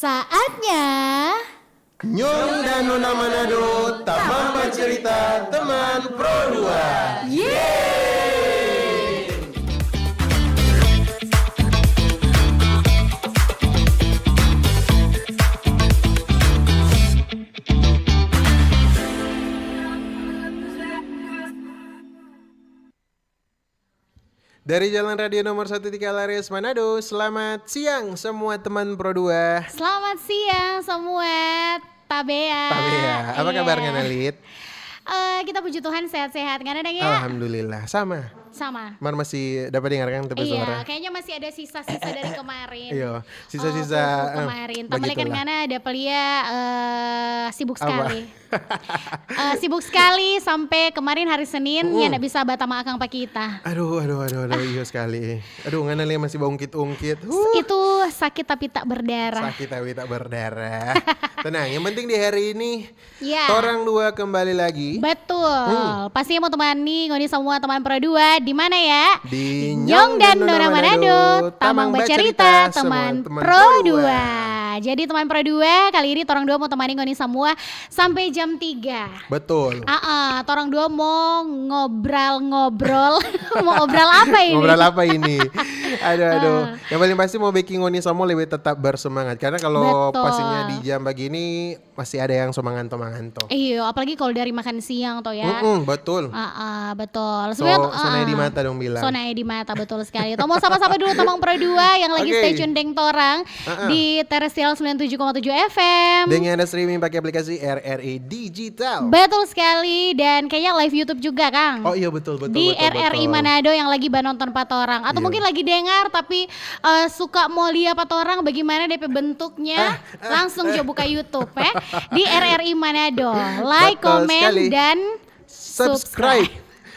Saatnya Nyong dan Nona Manado Taman Bercerita Teman Pro 2. Yeay! Dari Jalan Radio nomor 13 Lares Manado, selamat siang semua teman Pro 2. Selamat siang semua Tabea. Apa kabarnya Nalit? Kita puji Tuhan sehat-sehat kan ada ya? Alhamdulillah, sama. Mar masih dapat dengarkan tapi suara. Iya, kayaknya masih ada sisa-sisa dari kemarin. Iya, sisa-sisa kemarin. Tapi kan karena ada pelia sibuk sekali. Sibuk sekali sampai kemarin hari Senin ya nggak bisa batama akang pak kita. Aduh, iya sekali. Aduh, ngana lihat masih ungkit-ungkit. Itu sakit tapi tak berdarah. Sakit tapi tak berdarah. Tenang, yang penting di hari ini Torang dua kembali lagi. Betul. Pastinya mau temani ngoni semua teman Pro 2 di mana ya? Di Nyong dan Nona Manado, Tamang Bercerita teman Pro 2. Jadi teman Pro 2 kali ini torang dua mau temani ngoni semua sampai jam 3. Betul. Torang dua mau ngobrol. Mau ngobrol apa ini? Ngobrol apa ini? Aduh. Yang paling pasti mau baking ngoni semua lebih tetap bersemangat karena kalau pastinya di jam begini masih ada yang semangat. Iya, apalagi kalau dari makan siang toh ya. Betul. Betul. Sonai di mata dong bilang. Sonai di mata betul sekali. Toh mau sama-sama dulu Tamang Pro 2 yang lagi stay tune deng torang di Terrestrial 97,7 FM. Dengan ada streaming pakai aplikasi RRI Digital. Betul sekali dan kayaknya live YouTube juga, Kang. Oh iya betul. Di RRI Manado yang lagi nonton patorang atau mungkin lagi dengar tapi suka mau lihat patorang bagaimana DP bentuknya, langsung coba buka YouTube di RRI Manado. Like, komen dan subscribe.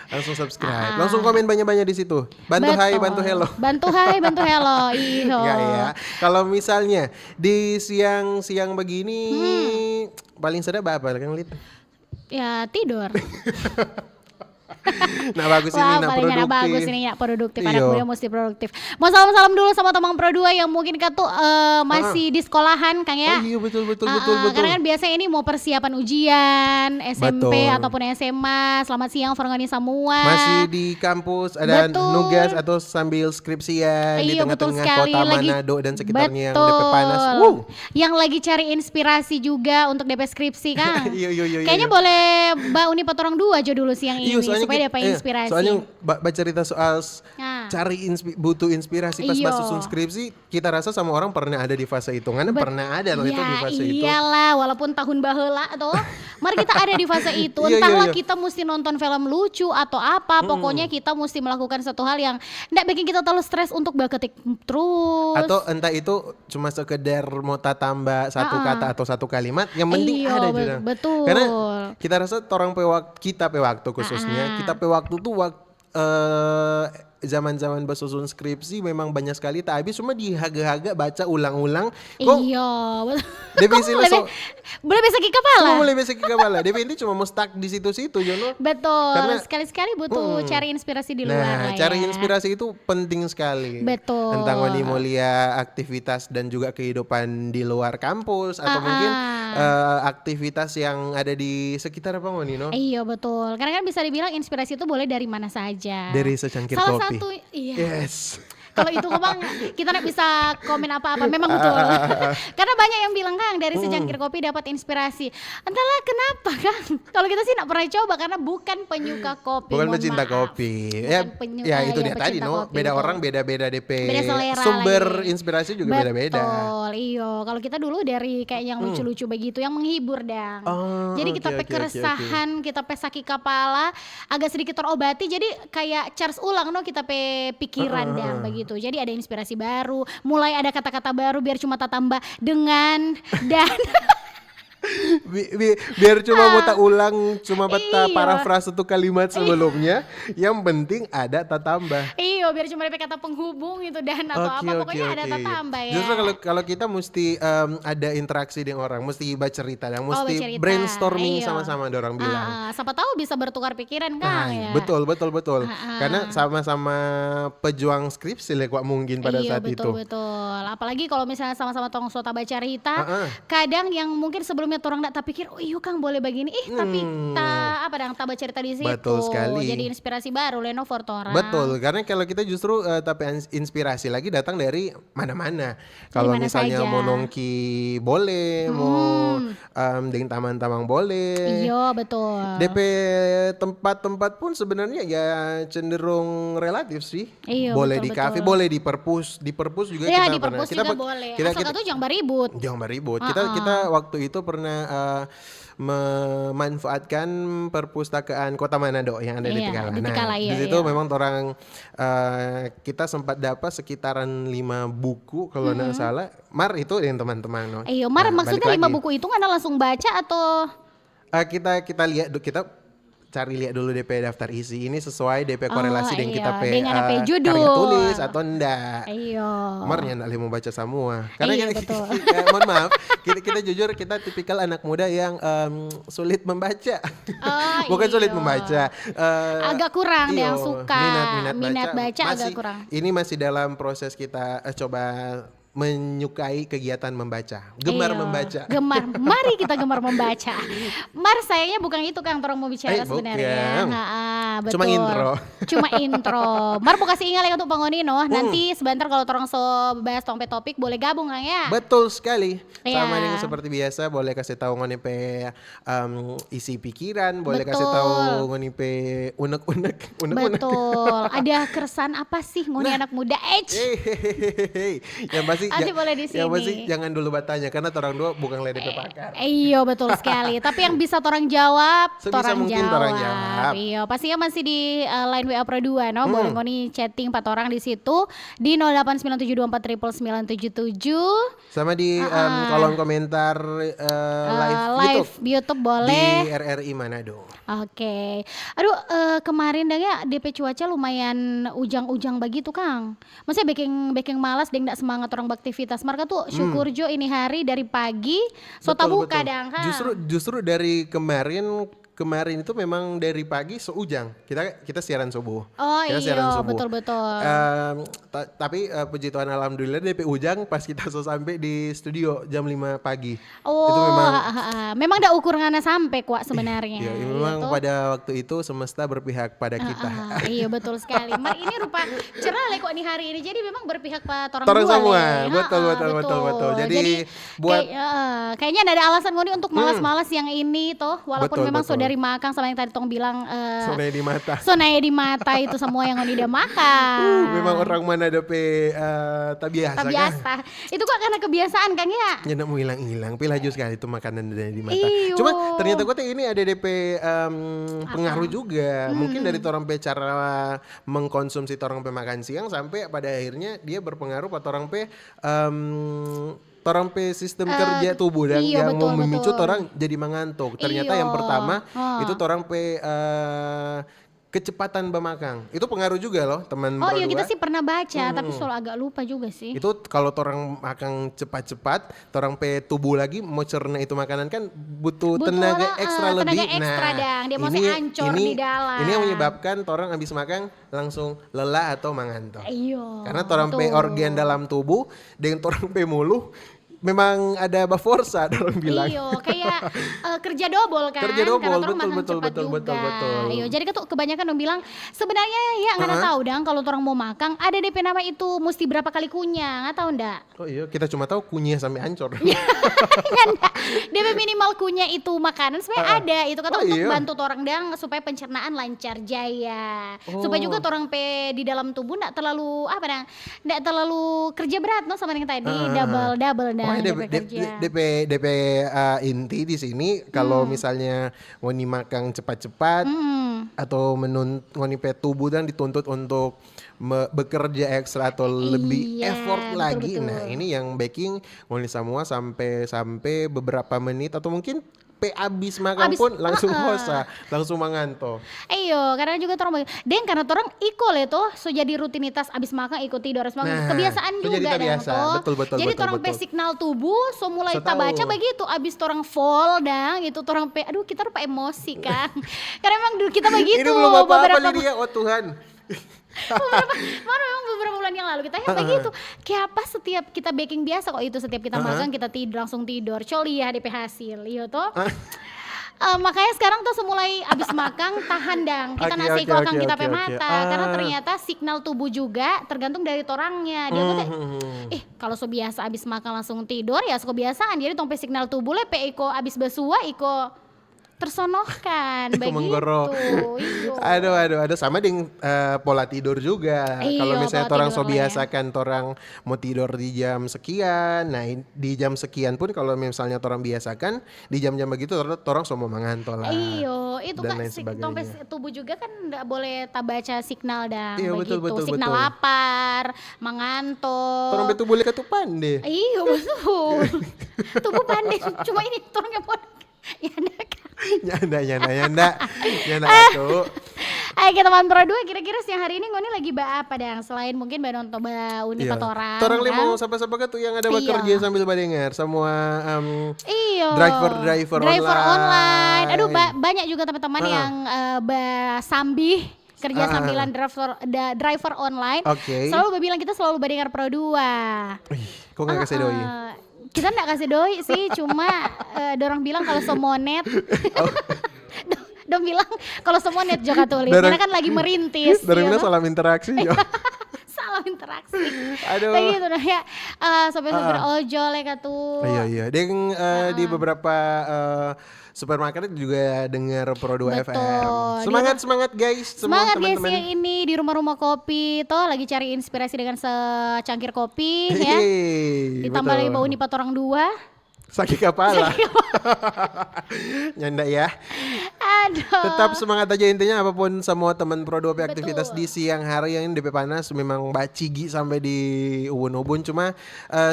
Langsung subscribe. Langsung komen banyak-banyak di situ. Bantu hai, bantu hello. Bantu hai, bantu hello. Iyo. Ya. Kalau misalnya di siang-siang begini paling sedap apa Kang Lit? Ya tidur. Nah bagus ini, produktif. Anak muda mesti produktif. Mau salam-salam dulu sama Tamang Pro 2 yang mungkin masih di sekolahan Kang ya. Oh iya betul. Karena kan biasanya ini mau persiapan ujian SMP ataupun SMA. Selamat siang Farngani semua. Masih di kampus ada nugas atau sambil skripsian di tengah-tengah kota Manado dan sekitarnya yang DP panas. Yang lagi cari inspirasi juga untuk DP skripsi Kang. Iya. Kayaknya boleh Mbak Uni Patorang 2 aja dulu siang ini supaya dapat inspirasi. Soalnya baca cerita soal butuh inspirasi pas susun skripsi, kita rasa sama orang pernah ada di fase itu. Karena pernah ada loh itu di fase itu. Iyalah, walaupun tahun baheula atau mari kita ada di fase itu. Entahlah kita mesti nonton film lucu atau apa, pokoknya kita mesti melakukan satu hal yang enggak bikin kita terlalu stres untuk baketik terus. Atau entah itu cuma sekedar mau tambah satu kata atau satu kalimat, yang penting ada juga. Betul. Karena kita rasa orang kita waktu khususnya kita waktu tuh zaman-zaman bersusun skripsi memang banyak sekali tak habis, cuma dihaga-haga baca ulang-ulang kok boleh besok kepala DP ini cuma stuck di situ-situ Jono. Betul. Karena sekali-sekali butuh cari inspirasi di luar cari inspirasi itu penting sekali. Betul. Tentang Wani Mulia aktivitas dan juga kehidupan di luar kampus atau mungkin aktivitas yang ada di sekitar apa Wani no? Iya betul. Karena kan bisa dibilang inspirasi itu boleh dari mana saja. Dari secangkir kopi. Yes. Kalau itu Bang, kita nggak bisa komen apa-apa. Memang betul. Karena banyak yang bilang Kang dari secangkir kopi dapat inspirasi. Entahlah kenapa Kang. Kalau kita sih nggak pernah coba karena bukan penyuka kopi. Bukan pecinta kopi. Ya itu dia tadi no. Beda orang beda-beda DP. Beda selera sumber lagi. Inspirasi juga beda-beda. Betul. Iyo. Kalau kita dulu dari kayak yang lucu-lucu begitu, yang menghibur Dang. Jadi kita keresahan, kita sakit kepala, agak sedikit terobati. Jadi kayak charge ulang no kita pikiran Dang begitu. Jadi ada inspirasi baru, mulai ada kata-kata baru biar cuma tambah dengan dan Biar cuma muter ulang, cuma beta Iya. parafrase tuh kalimat sebelumnya. Yang penting ada tak tambah. Iya, biar cuma ada kata penghubung itu dan atau apa pokoknya ada kata tambah ya. Justru kalau kita mesti ada interaksi dengan orang, mesti bercerita dan mesti bercerita. brainstorming Iya. sama-sama ada orang bilang. Siapa tahu bisa bertukar pikiran Kang ya. Betul. Karena sama-sama pejuang skripsi lah kok mungkin pada Iya, saat itu. Betul. Apalagi kalau misalnya sama-sama tong sota baca cerita, kadang yang mungkin sebelumnya orang tak pikir, oh iya Kang boleh begini, tapi tak baca cerita di situ. Betul sekali. Jadi inspirasi baru Leno for orang. Betul, karena kalau kita justru tapi inspirasi lagi datang dari mana-mana. Kalau mana misalnya saja. mau nongki boleh, mau dengan taman-taman boleh. Iya, betul. DP tempat-tempat pun sebenarnya ya cenderung relatif sih. Iya, boleh betul, di kafe, betul. boleh di perpus juga Ya, kita di pernah. perpus juga boleh. Kita, Asal itu jangan beribut. jangan beribut. Kita waktu itu pernah memanfaatkan perpustakaan Kota Manado yang ada di Iya, Tikala. di Tikala, Di iya, situ iya. memang orang kita sempat dapat sekitaran 5 buku kalau nggak salah. Mar itu dengan teman-teman. No. Iya, Mar Nah, maksudnya balik 5 lagi. buku itu kan langsung baca atau Kita lihat kita cari lihat dulu DP daftar isi ini sesuai DP korelasi dengan kita dengan DP judul. karya tulis atau enggak. Iya. Marnya enggak mau baca semua. Karena Iya, kita, betul. ya, mohon maaf, kita jujur kita tipikal anak muda yang sulit membaca. Bukan iya. sulit membaca. Agak kurang iya, yang suka minat baca agak masih, kurang. Ini masih dalam proses kita coba menyukai kegiatan membaca, gemar Iya, membaca. Gemar, mari kita gemar membaca. Mar sayangnya bukan itu Kang orang mau bicara bukan. sebenarnya. Betul. Cuma intro. Cuma intro. Mar mau kasih ingat untuk Pangoni no. Nanti sebentar kalau orang so bahas topik boleh gabung Kang ya. Betul sekali. Iya. Sama dengan seperti biasa, boleh kasih tahu ngonipe isi pikiran, boleh kasih Betul. tahu ngonipe unek-unek. Betul. Ada keresahan apa sih ngoni anak muda? Hehehe. Yang pasti Nanti boleh di yang pasti sini. jangan dulu bertanya karena orang dua bukan LDP pakar. Iya betul sekali. Tapi yang bisa orang jawab, Sebisa torang mungkin jawab. torang jawab. Iya, pastinya masih di line WA Pro 2 no. Boleh ngoni chatting 4 orang di situ di 089724 Sama di kolom komentar live YouTube YouTube boleh. di RRI Manado. Oke. Aduh, kemarin dah ya DP cuaca lumayan ujang-ujang begitu Kang. Maksudnya baking malas deng ndak semangat orang beraktivitas. Mereka tuh syukur jo ini hari dari pagi sota Betul, buka betul. dang Kang. Justru dari kemarin itu memang dari pagi seujang. Kita siaran subuh. Oh Kita iya, siaran subuh. betul-betul. Tapi puji Tuhan alhamdulillah DP ujang pas kita sampai di studio jam 5 pagi. Oh, Itu memang memang ada ukurannya sampai kuat sebenarnya. iya, memang pada waktu itu semesta berpihak pada kita. Iya betul sekali. Mar ini rupa cerah le kok nih hari ini. Jadi memang berpihak pada orang Torang dua semua. le. Betul. Jadi buat kayaknya ada alasan Ngoni untuk malas-malas yang ini tuh. Walaupun Betul, memang betul. saudari makan sama yang tadi tong bilang sonai di mata. sonaya di mata itu semua yang Ngoni udah makan. Memang orang mana DP tak biasa. Tak kan? biasa. Itu kok karena kebiasaan Kang ya. Ya nak mau hilang-hilang, pilaju sekali itu makanan dari di mata. Iyo. Cuma ternyata gue ini ada DP pengaruh juga. Mungkin dari orang pe cara mengkonsumsi orang pe makan siang sampai pada akhirnya dia berpengaruh pada orang pe sistem kerja tubuh dan iya, yang betul, memicu betul. orang jadi mengantuk. Ternyata Iyo. yang pertama itu orang pe kecepatan bermakan. Itu pengaruh juga loh teman Oh iya berdua. kita sih pernah baca tapi selalu agak lupa juga sih. Itu kalau orang makan cepat-cepat, orang pe tubuh lagi mau cerna itu makanan kan butuh tenaga ekstra tenaga lebih. ekstra dang. Dia mau ancur di dalam. Ini yang menyebabkan orang habis makan langsung lelah atau mengantuk. Iya. Karena orang pe organ dalam tubuh dengan orang pe mulu memang ada baforsa orang bilang. Iya, kayak kerja double kan. Kerja double, karena orang makan betul, cepat betul, juga. betul. Iya, jadi kan tuh kebanyakan orang bilang sebenarnya ya nggak tahu dang kalau orang mau makan ada DP nama itu mesti berapa kali kunyah, nggak tahu ndak? Oh iya, kita cuma tahu kunyah sampai hancur. Nggak, DP minimal kunyah itu makanan sebenarnya ada. Itu kata Oh, untuk iya. bantu orang dang supaya pencernaan lancar jaya. Supaya juga orang pe di dalam tubuh nggak terlalu apa dang, nggak terlalu kerja berat no sama yang tadi double dang. Pokoknya DP kerja. DP inti di sini kalau misalnya mau makan cepat-cepat atau ngoni pe tubuh dan dituntut untuk bekerja ekstra atau lebih Iya, effort lagi. betul-betul. Nah, ini yang baking ngoni semua sampai beberapa menit atau mungkin abis makan Abis, pun langsung hosa, langsung manganto. Ayo, karena juga orang deng karena orang iko le tuh so jadi rutinitas abis makan ikut tidur harus makan. Nah, Kebiasaan so jadi juga dong terbiasa. tuh. Betul, Jadi betul, orang pe betul. signal tubuh so mulai So tak baca tahu. begitu abis orang fall dang itu orang pe aduh kita lupa emosi kan. Karena emang dulu kita begitu. Ini belum apa-apa beberapa Lydia, oh Tuhan. Mana memang beberapa bulan yang lalu kita begitu. Kayak apa setiap kita baking biasa kok itu setiap kita makan kita tidur langsung tidur. Coli ya DP hasil. Iya tuh. Makanya sekarang tuh semulai abis makan tahan dang kita Oke, nasi oke, kokang oke, kita oke, pe oke. mata karena ternyata signal tubuh juga tergantung dari orangnya dia tuh kalau so biasa abis makan langsung tidur ya so kebiasaan jadi tong pe signal tubuh le pe iko abis besua iko tersonohkan Iko begitu menggoro. iyo. Aduh, sama dengan pola tidur juga. Iya, Kalau misalnya pola orang tidur so lah ya. biasakan orang mau tidur di jam sekian, nah di jam sekian pun kalau misalnya orang biasakan di jam-jam begitu orang so mau manganto lah. Iyo, itu dan kan lain tong pe sebagainya. tubuh juga kan nggak boleh tak baca signal dah Iya, begitu. betul, Signal betul. lapar, mengantuk. Orang betul boleh ketupan deh. Iya betul. Tubuh pandai. Cuma ini orang yang bodoh. Ya ada kan. Nyanda atuh. Ayo kita teman Pro 2 kira-kira siang hari ini ngoni lagi apa dang selain mungkin nonton Unipat orang. Orang kan? mau siapa-siapa tuh yang ada Iya. bekerja sambil badengar semua Iya. driver online. Aduh online. banyak juga teman-teman yang sambil kerja sambilan driver online. Oke. Selalu bilang kita selalu badengar Pro 2. Kok nggak kasih doi? Kita nggak kasih doi sih, cuma dorong bilang kalau semonet, dong bilang kalau semonet juga tulis, Dorong- karena kan lagi merintis. Dari ya mana toh? salam interaksi ya? Salah interaksi. Aduh. Begitu nah ya, sopir-sopir ojol ya tuh. Iya. Deng di beberapa supermarket juga dengar Pro 2 Betul. FM. Semangat guys, semua Semangat guys teman-teman. yang ini di rumah-rumah kopi toh lagi cari inspirasi dengan secangkir kopi ya. Hehehe, Ditambah betul. lagi bau Unipat orang 2. Sakit kepala. Nyanda ya. Aduh. Tetap semangat aja intinya apapun semua teman Pro 2 aktivitas Betul. di siang hari yang DP panas memang bacigi sampai di ubun-ubun cuma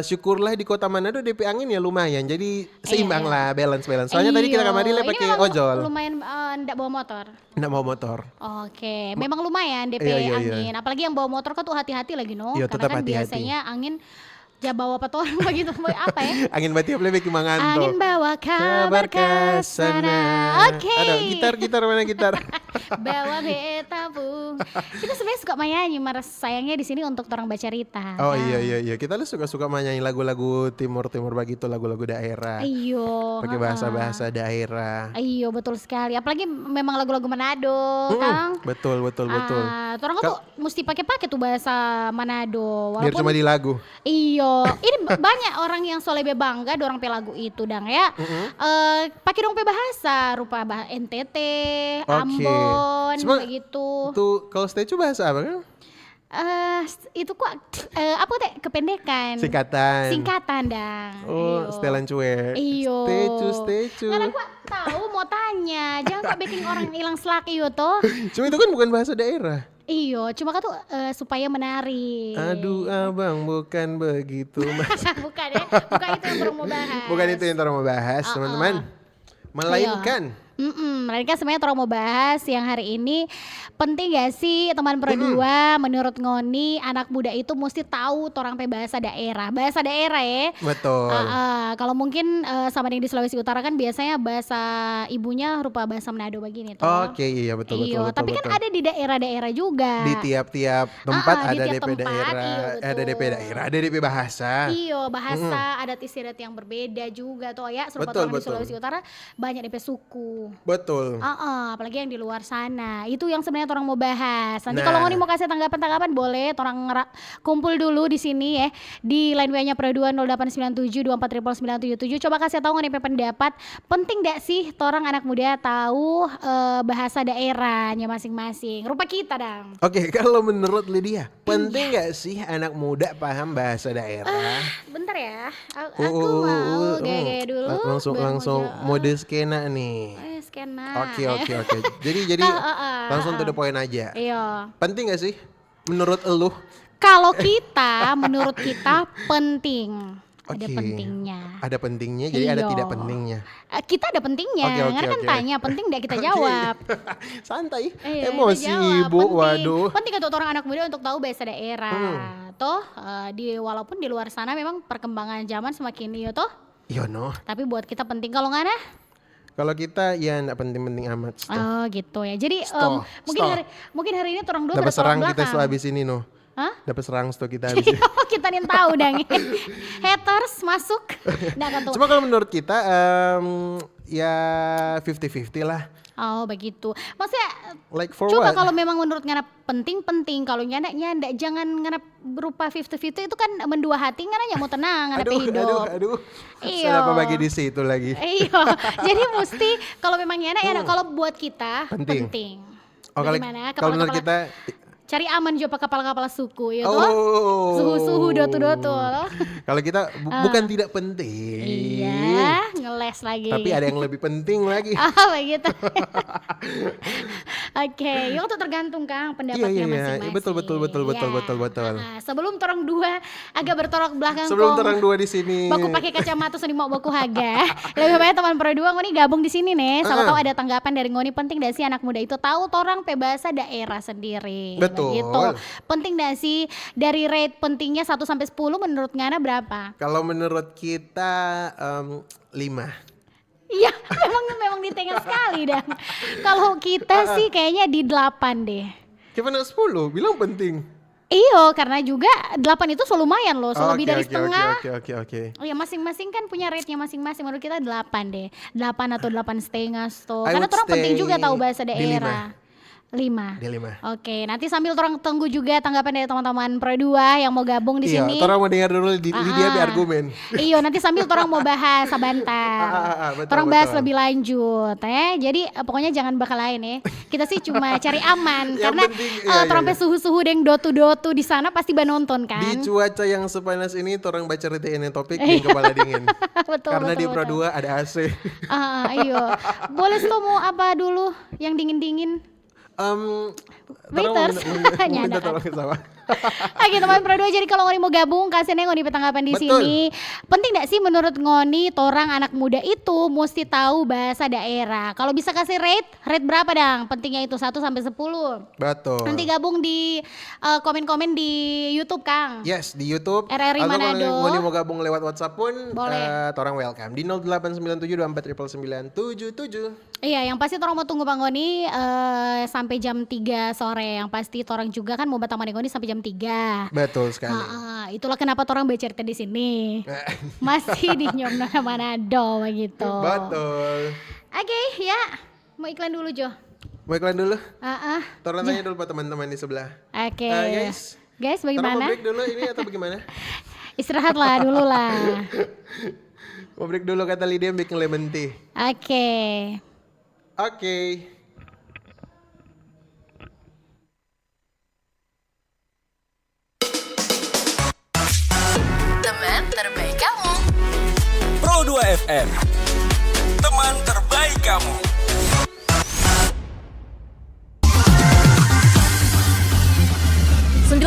syukurlah di kota Manado DP angin ya lumayan jadi seimbang lah balance. Soalnya tadi kita kamari Ini pakai memang ojol. Lumayan ndak bawa motor. Nggak mau motor. Oke, memang lumayan DP Iya. angin. Apalagi yang bawa motor kan tuh hati-hati lagi no. Iya, Karena tetap kan hati-hati. biasanya angin bawa apa orang begitu apa ya? Angin batiup lebih kemanganto. Angin bawa kabar ke sana. Oke. Ada gitar mana gitar? Bawa beta pun. Kita sebenarnya suka menyanyi, mas sayangnya di sini untuk orang baca cerita. Oh iya. Kita lu suka nyanyi lagu-lagu timur begitu, lagu-lagu daerah. Iyo. Pakai bahasa-bahasa daerah. Iyo betul sekali. Apalagi memang lagu-lagu Manado, Kang. Betul. Orang tuh mesti pakai tuh bahasa Manado. Biar cuma di lagu. Iyo, ini banyak orang yang solebe bangga dorang pe lagu itu dang ya. Pakai dong pe bahasa rupa NTT, Oke. Ambon, Cuma- begitu. Tuh kalau stay bahasa apa kan? Itu kok apa teh kependekan? Singkatan dang. Oh, Iyo. setelan cuek. Iyo. Stecu. Karena gua tahu mau tanya, jangan kok bikin orang hilang selak iyo toh. Cuma itu kan bukan bahasa daerah. Iyo, cuma kan tuh supaya menarik. Aduh abang bukan begitu mas. bukan ya, bukan itu yang perlu mau bahas. Bukan itu yang orang mau bahas teman-teman. Melainkan Melainkan sebenarnya orang mau bahas yang hari ini penting gak sih teman Pro 2 menurut Ngoni anak muda itu mesti tahu orang pe bahasa daerah ya. betul. Kalau mungkin sama yang di Sulawesi Utara kan biasanya bahasa ibunya rupa bahasa Manado begini tuh. Oke, iya betul. Tapi kan ada di daerah-daerah juga. Di tiap-tiap tempat di ada tiap DP tempat, daerah, iya, ada DP betul. daerah, ada DP bahasa. Iya, bahasa adat istiadat yang berbeda juga tuh ya. Serupa Betul, orang di betul. Sulawesi Utara banyak DP suku. Betul. Apalagi yang di luar sana. Itu yang sebenarnya orang mau bahas. Nanti Nah. kalau Ngoni mau kasih tanggapan boleh orang kumpul dulu di sini ya di line WA-nya Pro 2 0897249977. Coba kasih tahu Ngoni pendapat. Penting gak sih orang anak muda tahu bahasa daerahnya masing-masing? Rupa kita dong. Oke, kalau menurut Lydia, penting nggak sih anak muda paham bahasa daerah? Bentar ya. Aku mau gaya-gaya dulu. Langsung biar mode skena nih. kena. Oke. Jadi langsung to the point aja. Iya. Penting gak sih menurut elu? Kalau menurut kita penting. Ada Oke. pentingnya. Ada pentingnya, jadi ada Iya. tidak pentingnya. Kita ada pentingnya, Oke. karena kan tanya penting enggak kita jawab. Santai. Iya, Emosi kita jawab. ibu, Penting. waduh. Penting untuk orang anak muda untuk tahu bahasa daerah. Toh walaupun di luar sana memang perkembangan zaman semakin toh. Iya no. Tapi buat kita penting kalau nggak ada. Kalau kita ya enggak penting-penting amat. Oh gitu ya. Jadi mungkin hari ini orang dua Dapat serang bertolak kita belakang. setelah habis ini no. Hah? Dapat serang setelah kita habis ini. Kita nih tahu dang. Haters masuk. Nggak akan tuh. Cuma kalau menurut kita ya 50-50 lah. Oh begitu. Maksudnya Like for coba what? kalau memang menurut ngana penting, kalau nyanda jangan ngana berupa 50-50 itu kan mendua hati ngana mau tenang ngana hidup. Aduh. Iya. Kenapa bagi di situ lagi? Iya. Jadi mesti kalau memang nyanda ya kalau buat kita penting. Oh, Bagaimana? kalau menurut kita cari aman juga kapal-kapal suku ya toh. oh. Suhu-suhu dotu-dotu loh. Kalau kita bukan tidak penting. Iya, ngeles lagi. Tapi ada yang lebih penting lagi. Begitu. Oke, itu tuh tergantung Kang pendapatnya masing-masing. Betul. Sebelum torang dua agak bertolak belakang Sebelum terang dua di sini. baku pakai kacamata seni mau baku haga. Lebih baik teman berdua ngoni gabung di sini nih. Sama tahu ada tanggapan dari ngoni penting dah sih anak muda itu tahu torang bahasa daerah sendiri. Betul. Begitu. Penting dah sih dari rate pentingnya 1 sampai 10 menurut Ngana berapa? Kalau menurut kita 5. Iya, memang di tengah sekali dah. Kalau kita sih kayaknya di 8 deh. Gimana 10? Bilang penting. Iyo, karena juga 8 itu selalu lumayan loh, selalu lebih dari setengah. Oke. Oh ya masing-masing kan punya rate-nya masing-masing. Menurut kita 8 deh. 8 atau 8,5 tuh. I Karena would orang penting stay juga tahu bahasa di daerah. 5. Di 5. Oke, nanti sambil orang tunggu juga tanggapan dari teman-teman Pro 2 yang mau gabung di sini. Iya, orang mau dengar dulu dia argumen. Iya, nanti sambil orang mau bahas sebentar. Betul, Orang bahas betul. lebih lanjut Jadi pokoknya jangan bakal lain ya. Kita sih cuma cari aman Yang karena penting, iya. sampai suhu-suhu deng dotu-dotu di sana pasti nonton kan. Di cuaca yang sepanas ini orang baca ini topik yang kepala dingin. Betul, Karena betul, di Pro betul. 2 ada AC. Iya. Boleh tuh mau apa dulu yang dingin-dingin? Waiters. Minta tolong sama. Oke teman Pro 2, jadi kalau Ngoni mau gabung kasihnya Ngoni petanggapan di Betul. sini. Penting gak sih menurut Ngoni torang anak muda itu mesti tahu bahasa daerah. Kalau bisa kasih rate berapa dang? Pentingnya itu 1 sampai 10. Betul. Nanti gabung di komen-komen di YouTube Kang. Yes, di YouTube. RRI Atau Manado. kalau mau gabung lewat WhatsApp pun Boleh. orang welcome di 0897249997. Iya, yang pasti torang mau tunggu Bang Ngoni sampai jam 3 sore. Yang pasti torang juga kan mau bertemu dengan Ngoni sampai jam 3. Betul sekali. Itulah kenapa torang bercerita di sini. Masih di Nyomna Manado begitu. Betul. Oke, ya. Mau iklan dulu, Jo. Mau iklan dulu? Ya. Torang tanya dulu buat teman-teman di sebelah. Oke. Guys. Guys, Torang mau bagaimana? break dulu ini atau bagaimana? Istirahatlah dulu lah. Mau break dulu kata Lydia yang bikin lemon tea. Oke. Oke. Teman terbaik kamu. Pro 2 FM, teman terbaik kamu. .1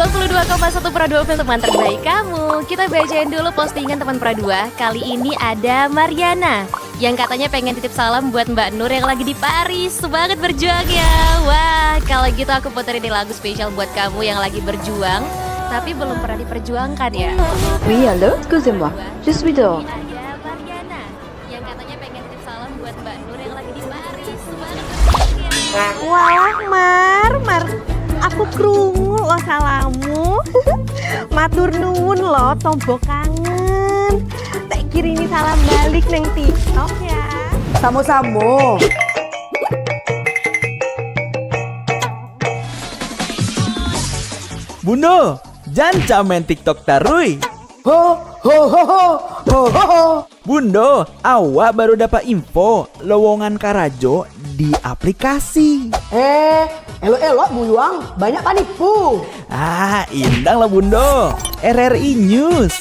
Pro 2 FM, teman terbaik kamu. Kita bacain dulu postingan teman Pro 2. Kali ini ada Mariana yang katanya pengen titip salam buat Mbak Nur yang lagi di Paris. Semangat berjuangnya. Wah, kalau gitu aku puterin nih lagu spesial buat kamu yang lagi berjuang tapi belum pernah diperjuangkan ya. Oui, allô, excusez-moi, je suis dehors. Ada Mariana yang katanya pengen titip salam buat Mbak Nur yang lagi di Paris. Semangat berjuangnya. Wah, Mar, aku krungu lo salamu. Matur nuwun lo, tombo kangen. Tak kirimi salam balik neng TikTok ya. Samo-samo. Bundo, jangan main TikTok tarui. Ho, ho, ho, ho, ho, ho, ho. Bundo, awak baru dapat info lowongan Karajo di aplikasi. Elok-elok buyuang, banyak panipu. Indang lah Bundo. RRI News.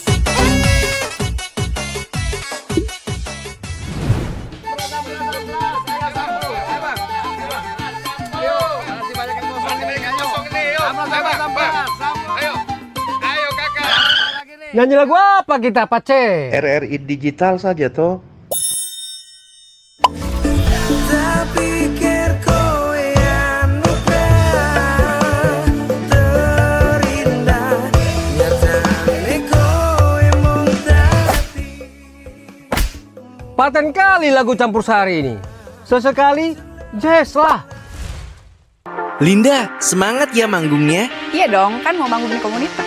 Ayo. Ayo kakak. Nyanyi lagu apa kita, Pace? RRI digital saja toh. Paten kali lagu campur sari ini. Sesekali jazz lah. Linda, semangat ya manggungnya. Iya dong, kan mau bangun di komunitas.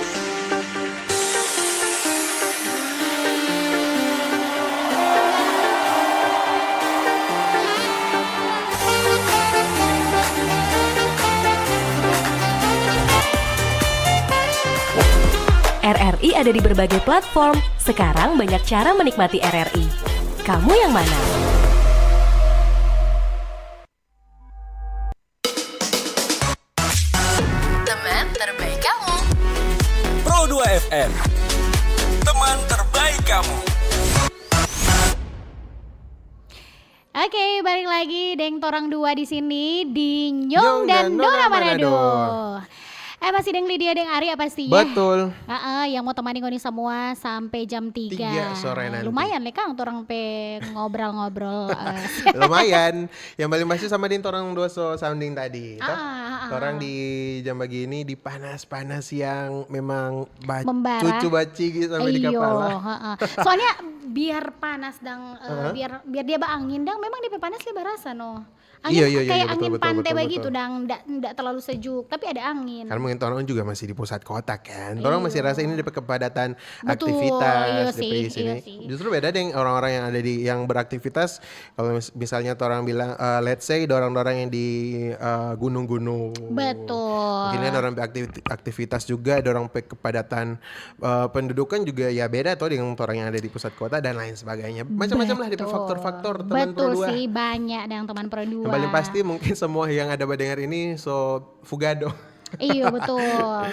RRI ada di berbagai platform. Sekarang banyak cara menikmati RRI. Kamu yang mana? Teman terbaik kamu. Pro 2 FM. Teman terbaik kamu. Oke, balik lagi Deng Torang 2 di sini di Nyong dan Dora Manado. Masih Deng Lydia, Deng Ari apa sih ya? Betul. Yang mau temani ngoni semua sampai jam 3 sore nanti. Lumayan nih Kang, orang pe ngobrol-ngobrol. Lumayan. Yang paling pasti sama din orang dua sounding tadi. Orang di jam pagi ini di panas-panas yang memang cucu baci gitu sampai di kepala. Soalnya biar panas dan biar dia angin dang memang dia panas dia berasa no. Angin kayak angin pantai begitu dan enggak terlalu sejuk tapi ada angin. Karena mungkin orang juga masih di pusat kota kan. Orang masih rasa ini di kepadatan Betul, aktivitas iya di sini. sih. Justru beda deh orang-orang yang ada di yang beraktivitas. Kalau misalnya orang bilang let's say orang-orang yang di gunung-gunung. Betul. Mungkin orang aktivitas juga, ada orang kepadatan pendudukan juga ya beda tuh dengan orang yang ada di pusat kota dan lain sebagainya. Macam-macam lah di faktor-faktor teman Betul Pro 2. sih, banyak dengan teman Pro 2. Yang paling pasti mungkin semua yang ada dengar ini fugado. Iya betul.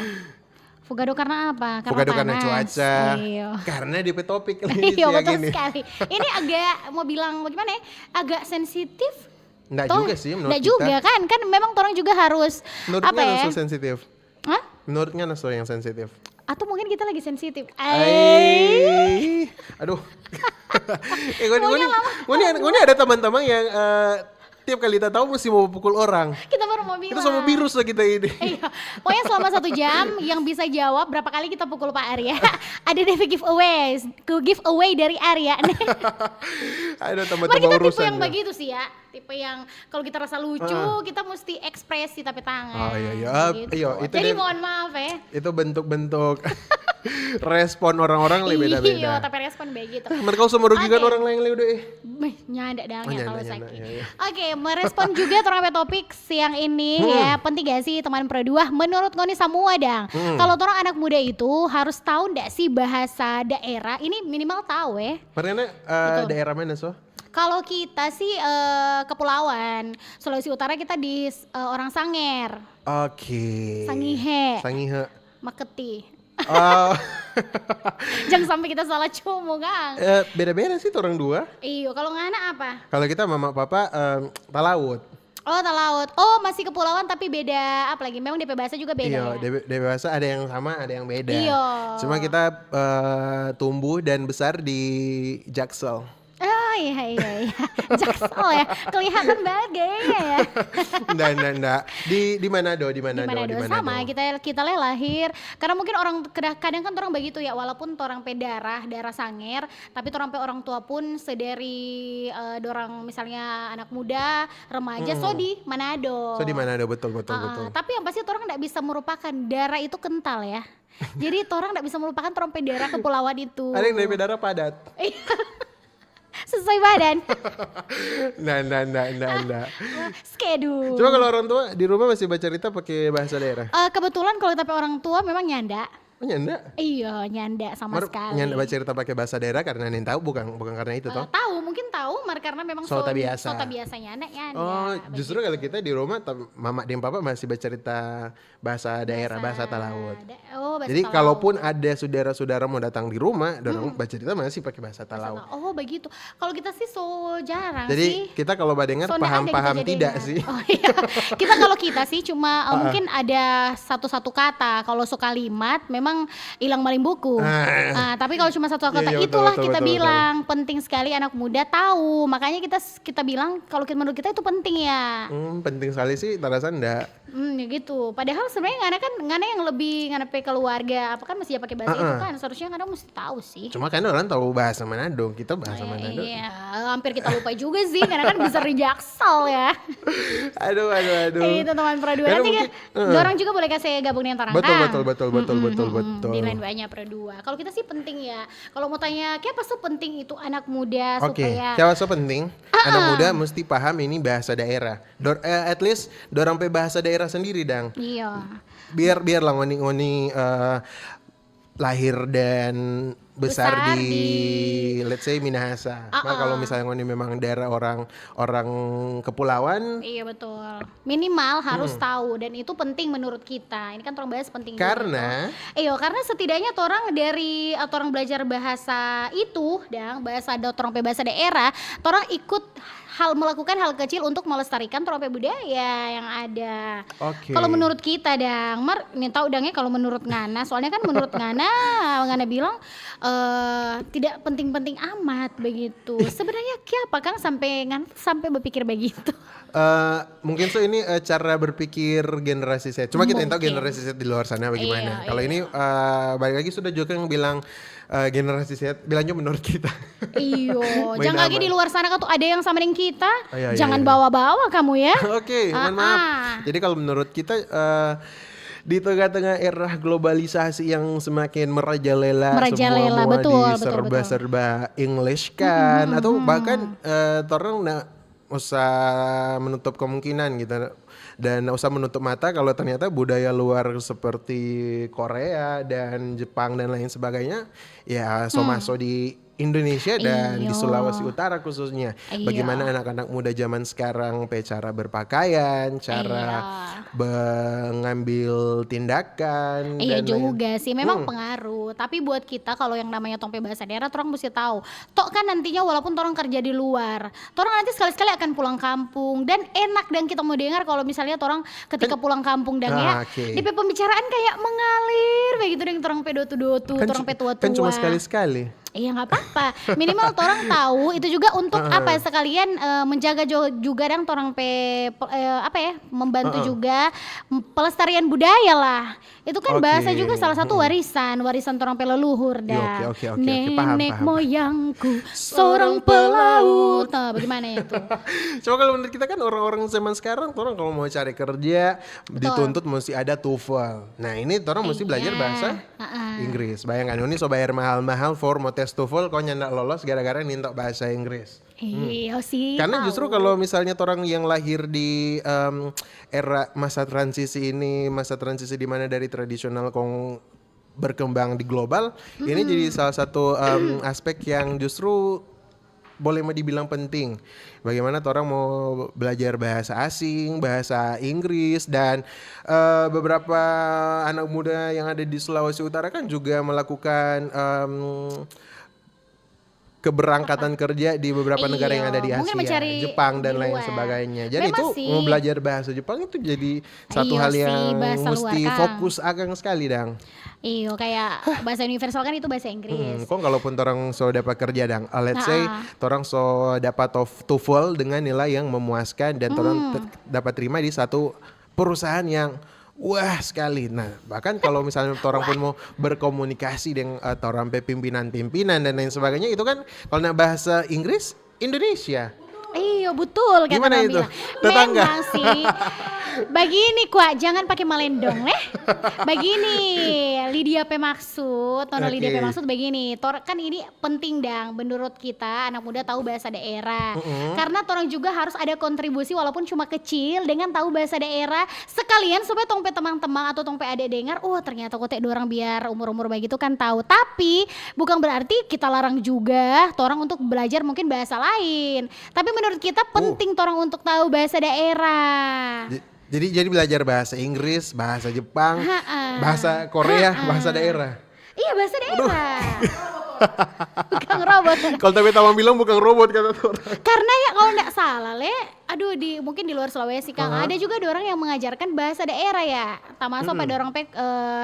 Fugado karena apa? Fugado karena panas. cuaca. Iya. Karena di topik Iya betul ini. sekali. Ini agak mau bilang bagaimana ya? Agak sensitif. Nggak juga sih menurut Nggak kita. juga kan memang orang juga harus Menurutnya apa ya? Naso sensitif. Hah? Menurutnya Naso yang sensitif. Atau mungkin kita lagi sensitif. Aduh. Gue ada teman-teman yang tiap kali kita tahu mesti mau pukul orang. Kita baru mau bilang. Itu sama virus lah kita ini. Iya. Pokoknya selama 1 jam yang bisa jawab berapa kali kita pukul Pak Arya. Ada DP giveaway dari Arya. Ada Mari teman-teman kita urusan. tipe yang begitu sih ya. Tipe yang kalau kita rasa lucu, kita mesti ekspresi tapi tangan. Oh iya. Gitu. Iya, itu jadi deh. mohon maaf ya. Itu bentuk-bentuk respon orang-orang lebih Iya, beda-beda. tapi respon begitu. Mereka usah merugikan orang lain udah. Nyanda dalnya kalau nyanda, sakit. iya. Oke, merespon juga terhadap topik siang ini ya. Penting gak sih teman Pro 2 menurut ngoni semua dang. Kalau orang anak muda itu harus tahu ndak sih bahasa daerah? Ini minimal tahu ya. Marina daerah mana so? Kalau kita sih kepulauan Sulawesi Utara kita di orang Sanger. Oke. Sangihe. Maketi. Jangan sampai kita salah cumu Kang. Beda-beda sih orang dua. Iya, kalau ngana apa? Kalau kita mama papa talaut. Oh, talaut. Oh, masih kepulauan tapi beda apa lagi? Memang DP bahasa juga beda Iya, ya? DP bahasa ada yang sama, ada yang beda. Iya. Cuma kita tumbuh dan besar di Jaksel. Oh iya. Jaksel ya. Kelihatan banget gayanya ya. Nggak. Di Manado, di Manado. Sama, kita lahir. Karena mungkin orang kadang kan orang begitu ya, walaupun orang pe daerah Sanger, tapi orang pe orang tua pun sedari dorang misalnya anak muda, remaja di Manado. Di Manado betul. Tapi yang pasti orang nggak bisa merupakan darah itu kental ya. Jadi orang nggak bisa melupakan orang pe daerah kepulauan itu. Ada yang dari daerah padat. Sesuai badan. Nah. Schedule. Coba kalau orang tua di rumah masih baca cerita pakai bahasa daerah. Kebetulan kalau tapi orang tua memang nyanda. Oh, nyanda? Iya, nyanda sama sekali. Nyanda baca cerita pakai bahasa daerah karena Nen tahu bukan karena itu toh? Mungkin tahu, karena memang Sota biasa. Sota biasa nyanda. Oh, justru kalau kita di rumah mama dan papa masih baca cerita bahasa daerah, bahasa talaut. bahasa Jadi Talau. kalaupun ada saudara-saudara mau datang di rumah, dorang baca cerita masih pakai bahasa Talau. Oh begitu. Kalau kita sih so jarang Jadi sih. kita kalau badengar So, paham-paham ada gitu tidak jadinya. sih. Oh iya. Kalau kita sih cuma mungkin ada satu-satu kata. Kalau so kalimat memang hilang maling buku. Tapi kalau cuma satu kata Iya, betul, itulah betul, kita betul, bilang penting sekali anak muda tahu. Makanya kita bilang kalau menurut kita itu penting ya. Penting sekali sih, tarasan enggak. Ya gitu. Padahal sebenarnya ngana yang lebih ngana pe keluarga apa kan mesti ya pakai bahasa itu kan. Seharusnya ngana mesti tahu sih. Cuma kan orang tahu bahasa Manado, kita bahasa Manado. Iya, hampir kita lupa juga sih karena kan bisa rejaksal ya. Aduh. Itu teman Pro 2. Nanti kan dorang juga boleh kasih gabung dengan orang Betul. Di lain banyak Pro 2. Kalau kita sih penting ya. Kalau mau tanya kayak apa sih penting itu anak muda supaya Siapa so penting? Anak muda mesti paham ini bahasa daerah. At least dorang pe bahasa daerah sendiri dang. Iya. Biar lah ngoni lahir dan besar di let's say Minahasa. Nah, kalau misalnya ngoni memang daerah orang kepulauan. Iya betul. Minimal harus tahu dan itu penting menurut kita. Ini kan orang bahas penting Karena karena setidaknya orang dari orang belajar bahasa itu bahasa bahasa daerah, orang ikut melakukan hal kecil untuk melestarikan trope budaya yang ada. Kalau menurut kita ini tahu ya kalau menurut Ngana, soalnya kan menurut Ngana bilang tidak penting-penting amat begitu. Sebenarnya apa Kang sampai berpikir begitu? Mungkin ini cara berpikir generasi Z. Cuma kita tahu generasi Z di luar sana bagaimana. Kalau ini balik lagi sudah juga yang bilang generasi Z bilangnya menurut kita. Iyo, jangan lagi di luar sana kan tuh ada yang sama dengan kita. Jangan Iya. bawa-bawa kamu ya. Oke, mohon maaf. Jadi kalau menurut kita di tengah-tengah era globalisasi yang semakin merajalela semua betul, serba English kan, atau bahkan orang usah menutup kemungkinan gitu dan usah menutup mata kalau ternyata budaya luar seperti Korea dan Jepang dan lain sebagainya ya masuk di Indonesia dan di Sulawesi Utara khususnya. Bagaimana anak-anak muda zaman sekarang cara berpakaian, cara mengambil tindakan. Iya juga sih, memang pengaruh. Tapi buat kita kalau yang namanya tongpe bahasa daerah, orang mesti tahu. Tok kan nantinya walaupun orang kerja di luar, orang nanti sekali-sekali akan pulang kampung dan enak dan kita mau dengar kalau misalnya orang ketika pulang kampung dan di pembicaraan kayak mengalir begitu dengan orang pedotu-dotu, orang petua-tua. Kan cuma sekali-sekali. Iya nggak apa-apa. Minimal orang tahu itu juga untuk sekalian menjaga juga dan orang membantu juga pelestarian budaya lah. Itu kan bahasa juga salah satu warisan orang leluhur dah. Nenek moyangku seorang pelaut. Nah, bagaimana itu? Coba kalau menurut kita kan orang-orang zaman sekarang, orang kalau mau cari kerja dituntut mesti ada TOEFL. Nah ini orang mesti belajar bahasa Inggris. Bayangkan ini bayar mahal-mahal for mau tes TOEFL kok nyandak lolos gara-gara nintok bahasa Inggris. Iya sih. Karena justru kalau misalnya orang yang lahir di era masa transisi di mana dari tradisional berkembang di global, ini jadi salah satu aspek yang justru boleh dibilang penting. Bagaimana orang mau belajar bahasa asing, bahasa Inggris dan beberapa anak muda yang ada di Sulawesi Utara kan juga melakukan keberangkatan kerja di beberapa negara yang ada di Asia, Jepang dan lain sebagainya. Jadi itu mau belajar bahasa Jepang itu jadi satu hal yang mesti fokus agang sekali dang. Iya kayak bahasa universal kan itu bahasa Inggris. Kok kalaupun orang so dapat kerja dang, let's say orang so dapat TOEFL dengan nilai yang memuaskan dan orang dapat terima di satu perusahaan yang wah sekali. Nah bahkan kalau misalnya orang pun mau berkomunikasi dengan orang pimpinan-pimpinan dan lain sebagainya itu kan kalau bahasa Inggris Indonesia. Iya betul kata Gimana itu? Tetangga. Memang sih. Begini kuat, jangan pakai malendong Begini, Lydia P maksud, Lydia P maksud begini. Kan ini penting dang menurut kita anak muda tahu bahasa daerah. Karena orang juga harus ada kontribusi walaupun cuma kecil dengan tahu bahasa daerah sekalian supaya tongpe teman-teman atau tongpe adik dengar, ternyata kotek dorang biar umur-umur begitu kan tahu. Tapi bukan berarti kita larang juga orang untuk belajar mungkin bahasa lain. Tapi menurut kita penting orang untuk tahu bahasa daerah. Jadi belajar bahasa Inggris, bahasa Jepang, bahasa Korea, bahasa daerah. Iya, bahasa daerah. Bukan robot. Kalau tapi Tama bilang bukan robot kata orang. Karena ya kalau nggak salah mungkin di luar Sulawesi Kang, ada juga orang yang mengajarkan bahasa daerah ya. Termasuk pada orang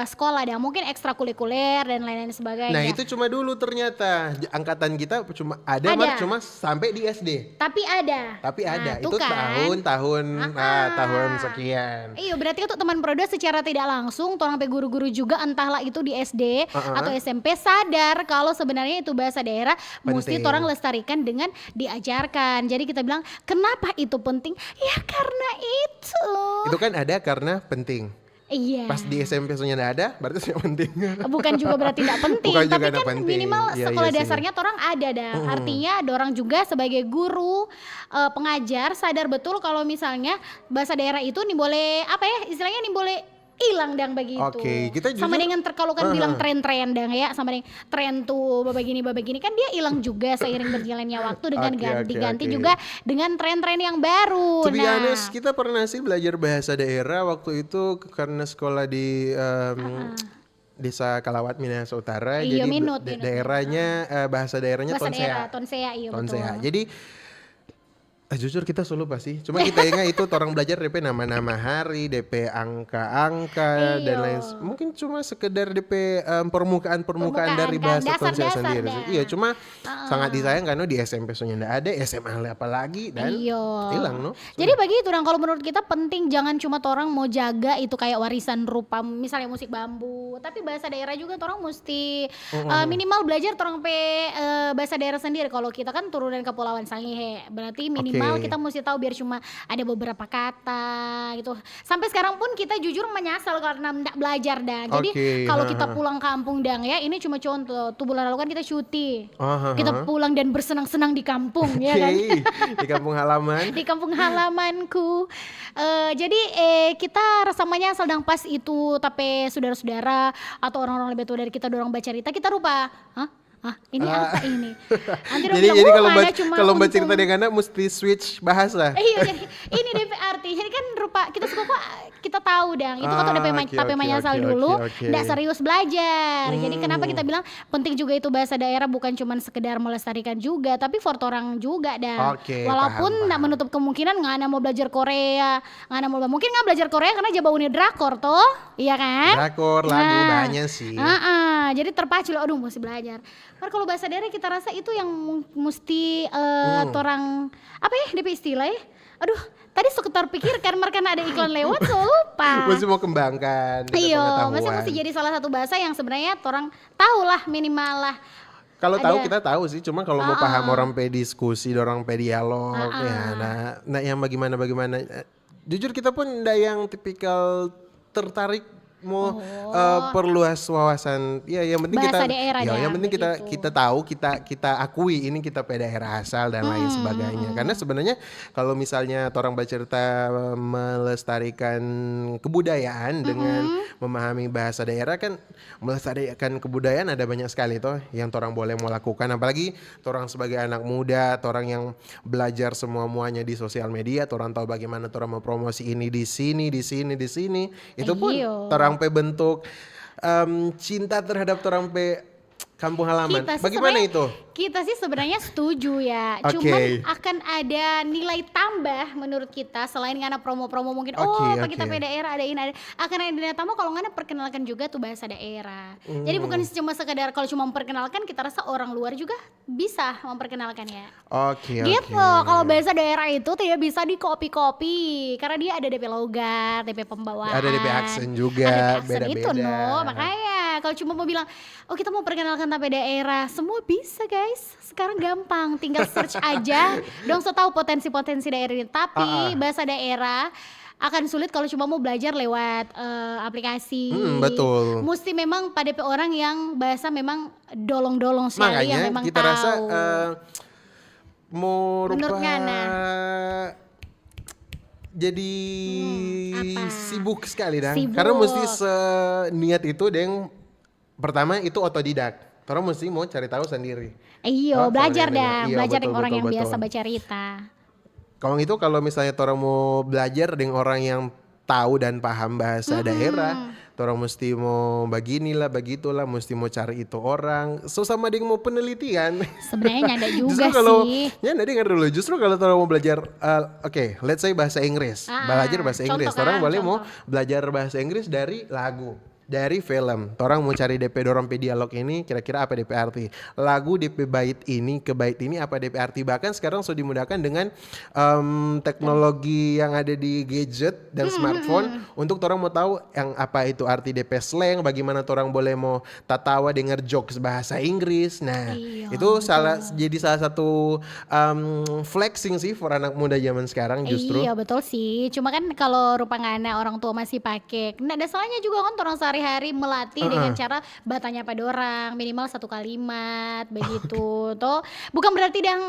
sekolah dan mungkin ekstrakurikuler dan lain-lain sebagainya. Nah itu cuma dulu ternyata angkatan kita cuma ada. Cuma sampai di SD. Tapi ada. Nah, itu kan. tahun sekian. Iya berarti untuk teman Proda secara tidak langsung, orang guru-guru juga entahlah itu di SD atau SMP sadar kalau sebenarnya itu bahasa daerah mesti orang lestarikan dengan diajarkan. Jadi kita bilang kenapa itu penting? Ya karena itu. Itu kan ada karena penting. Iya. Pas di SMP soalnya nggak ada, berarti tidak penting. Bukan juga berarti tidak penting, Bukan tapi juga kan penting. minimal sekolah Iya dasarnya orang ada dah. Artinya orang juga sebagai guru pengajar sadar betul kalau misalnya bahasa daerah itu nih boleh istilahnya nih boleh hilang dang begitu. Oke, kita jujur, sama dengan kalau kan bilang tren-tren dang ya, sama dengan tren tuh babagini kan dia hilang juga seiring berjalannya waktu dengan ganti-ganti juga dengan tren-tren yang baru. To be honest, kita pernah sih belajar bahasa daerah waktu itu karena sekolah di Desa Kalawat Minahasa Utara. Iya, jadi daerahnya bahasa daerahnya Tonsea. Iya Tonsea. betul. Jadi jujur kita selalu pasti. Cuma kita ingat itu orang belajar DP nama-nama hari, DP angka-angka dan lain. Mungkin cuma sekedar DP permukaan dari bahasa Tonsea sendiri. Iya, cuma sangat disayang karena di SMP soalnya enggak ada, SMA apalagi dan hilang no. Jadi begitu dong kalau menurut kita penting jangan cuma orang mau jaga itu kayak warisan rupa misalnya musik bambu, tapi bahasa daerah juga orang mesti minimal belajar orang bahasa daerah sendiri. Kalau kita kan turunan Kepulauan Sangihe, berarti minimal kita mesti tahu biar cuma ada beberapa kata gitu. Sampai sekarang pun kita jujur menyesal karena enggak belajar dan. Jadi kalau kita pulang kampung dang ya, ini cuma contoh. Tuh bulan lalu kan kita cuti. Kita pulang dan bersenang-senang di kampung ya kan. Di kampung halaman. Di kampung halamanku. Jadi kita rasa menyesal dang pas itu tapi saudara-saudara atau orang-orang lebih tua dari kita dorong baca cerita kita lupa. Ini apa ini? Nanti jadi kalau baca cerita dengan anak mesti switch bahasa. Iya, jadi ini DP arti. Jadi kan rupa kita suka kok kita tahu dang. Itu kan DP menyesal dulu, enggak serius belajar. Jadi kenapa kita bilang penting juga itu bahasa daerah bukan cuma sekedar melestarikan juga, tapi for orang juga dang. Walaupun enggak menutup kemungkinan nggak mau belajar Korea, mungkin nggak belajar Korea karena jabaunya drakor toh, iya kan? Drakor lagu banyak sih. Jadi terpacu loh, aduh mesti belajar. Kalau bahasa daerah kita rasa itu yang mesti orang apa ya DP istilah ya. Aduh, tadi sekitar pikirkan karena ada iklan lewat so lupa. Masih mau kembangkan. Iya, mesti jadi salah satu bahasa yang sebenarnya orang tahu lah minimal lah. Kalau tahu kita tahu sih, cuma kalau mau paham orang diskusi, orang dialog ya. Nah yang bagaimana jujur kita pun ada yang tipikal tertarik mau perluas wawasan ya yang penting bahasa kita daerah yang penting kita tahu kita akui ini kita daerah asal dan lain sebagainya karena sebenarnya kalau misalnya orang bercerita melestarikan kebudayaan dengan memahami bahasa daerah kan melestarikan kebudayaan ada banyak sekali toh yang orang boleh mau lakukan apalagi orang sebagai anak muda orang yang belajar semuanya di sosial media orang tahu bagaimana orang mau promosi ini di sini itu pun orang bentuk cinta terhadap orang kampung halaman. Bagaimana itu? Kita sih sebenarnya setuju ya. Cuman akan ada nilai tambah menurut kita selain karena promo-promo mungkin kita daerah ada ini ada akan ada nilai tambah kalau nggak perkenalkan juga tuh bahasa daerah. Jadi bukan cuma sekedar kalau cuma memperkenalkan kita rasa orang luar juga bisa memperkenalkan ya. Gitu. Kalau bahasa daerah itu tidak bisa di copy karena dia ada DP logat, DP pembawaan. Ada DP aksen juga beda-beda. Itu makanya kalau cuma mau bilang kita mau perkenalkan tapi daerah semua bisa guys. Sekarang gampang, tinggal search aja. Dong so tahu potensi-potensi daerah ini. Tapi bahasa daerah akan sulit kalau cuma mau belajar lewat aplikasi. Betul. Mesti memang pada orang yang bahasa memang dolong-dolong sekali yang memang kita tahu. Rasa mau menurut Ngana jadi sibuk sekali dah. Karena mesti seniat itu yang pertama itu otodidak. Orang mesti mau cari tahu sendiri. Belajar dah, belajar dengan orang yang biasa baca cerita. Kalau misalnya orang mau belajar dengan orang yang tahu dan paham bahasa daerah. Orang mesti mau beginilah, begitulah, mesti mau cari itu orang. So sama dia mau penelitian. Sebenarnya nyanda juga justru kalau, sih. Nyanda dengar dulu. Justru kalau orang mau belajar, let's say bahasa Inggris, belajar bahasa Inggris. Orang boleh mau belajar bahasa Inggris dari lagu, dari film. Orang mau cari DP dorong pe dialog ini kira-kira apa DP arti. Lagu DP bait ini ke bait ini apa DP arti. Bahkan sekarang sudah dimudahkan dengan teknologi yang ada di gadget dan smartphone untuk orang mau tahu yang apa itu arti DP slang, bagaimana orang boleh mau tatawa dengar jokes bahasa Inggris. Nah, itu jadi salah satu flexing sih for anak muda zaman sekarang justru. Iya betul sih. Cuma kan kalau rupangana orang tua masih pakai, nah ada salahnya juga kan orang sehari-hari melatih dengan cara batanya pada orang minimal 1 kalimat begitu. Toh bukan berarti yang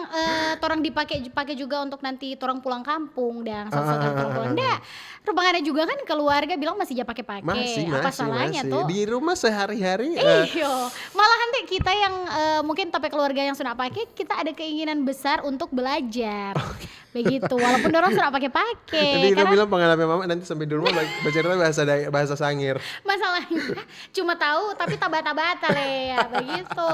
orang dipakai juga untuk nanti orang pulang kampung dan orang pulang. Enggak. Rupanya juga kan keluarga bilang masih aja pakai-pakai. Apa salahnya tuh? Di rumah sehari-hari. Iya. Malah nanti kita yang mungkin tapi keluarga yang sudah pakai, kita ada keinginan besar untuk belajar. Begitu. Walaupun orang sudah pakai-pakai. Jadi kita bilang pengalaman mama nanti sampai di rumah baca bahasa Sangir. Masalahnya cuma tahu tapi tabata-bata ya begitu.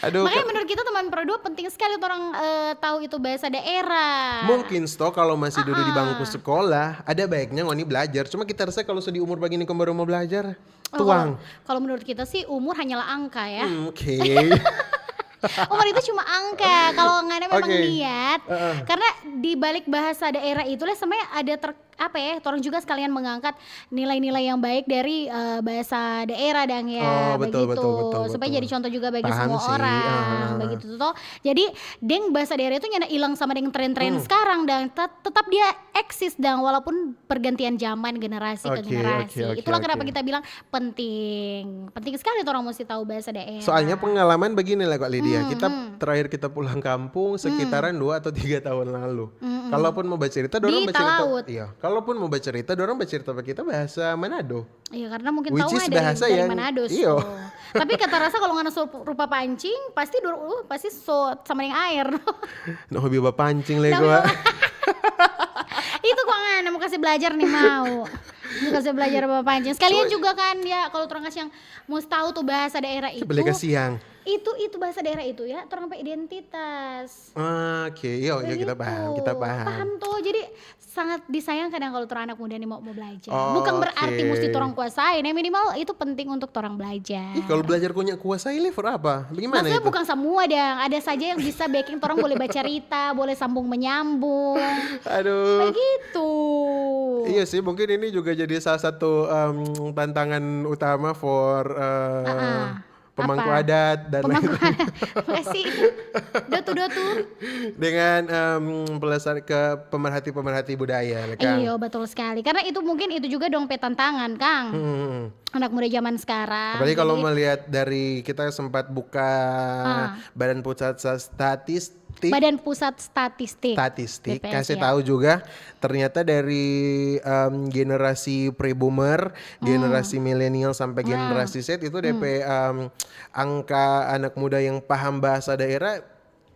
Makanya menurut kita teman Pro 2 penting sekali orang tahu itu bahasa daerah. Mungkin kalau masih duduk di bangku sekolah ada baiknya ngoni belajar. Cuma kita rasa kalau sudah di umur begini baru mau belajar tuang. Kalau menurut kita sih umur hanyalah angka ya. Oke. Umur itu cuma angka. Kalau nggak ada memang niat. Karena di balik bahasa daerah itulah sebenarnya ada orang juga sekalian mengangkat nilai-nilai yang baik dari bahasa daerah dan ya betul, supaya jadi contoh juga bagi semua orang begitu toh. Jadi bahasa daerah itu nyana hilang sama dengan tren-tren sekarang dan tetap dia eksis dan walaupun pergantian zaman generasi ke generasi. Itulah kenapa kita bilang penting sekali orang mesti tahu bahasa daerah. Soalnya pengalaman beginilah Kak Lydia. Terakhir kita pulang kampung sekitaran 2 atau 3 tahun lalu. Kalaupun mau bercerita, dorong bercerita. Iya. Kalaupun mau bercerita, dorong bercerita pakai kita bahasa Manado. Iya, karena mungkin tahu dari Manado. Iya. Tapi kata rasa kalau nggak rupa pancing, pasti sama yang air. Nah, hobi pancing lego. Itu kok nggak mau kasih belajar nih mau kasih belajar bapak pancing. Sekalian juga kan ya kalau orang kasih yang mau tahu tuh bahasa daerah itu. Boleh kasih yang. Itu bahasa daerah itu ya, orang pakai identitas. Oke, kita paham. Paham tuh, jadi sangat disayang kadang kalau orang anak muda nih mau belajar. Bukan berarti mesti orang kuasain, ya minimal itu penting untuk orang belajar. Kalau belajar punya kuasai level apa? Bagaimana maksudnya itu? Bukan semua dang, ada saja yang bisa backing orang boleh baca cerita, boleh sambung menyambung. Aduh. Begitu. Iya sih, mungkin ini juga jadi salah satu tantangan utama for pemangku adat dan lain-lain. Masih dotu dengan pelestari ke pemerhati budaya Kang. Iya betul sekali, karena itu mungkin itu juga dong tantangan Kang. Anak muda zaman sekarang. Apalagi kalau melihat dari kita sempat buka Badan Pusat Statistik kasih tahu juga ternyata dari generasi pre-boomer, generasi milenial sampai generasi Z itu DP angka anak muda yang paham bahasa daerah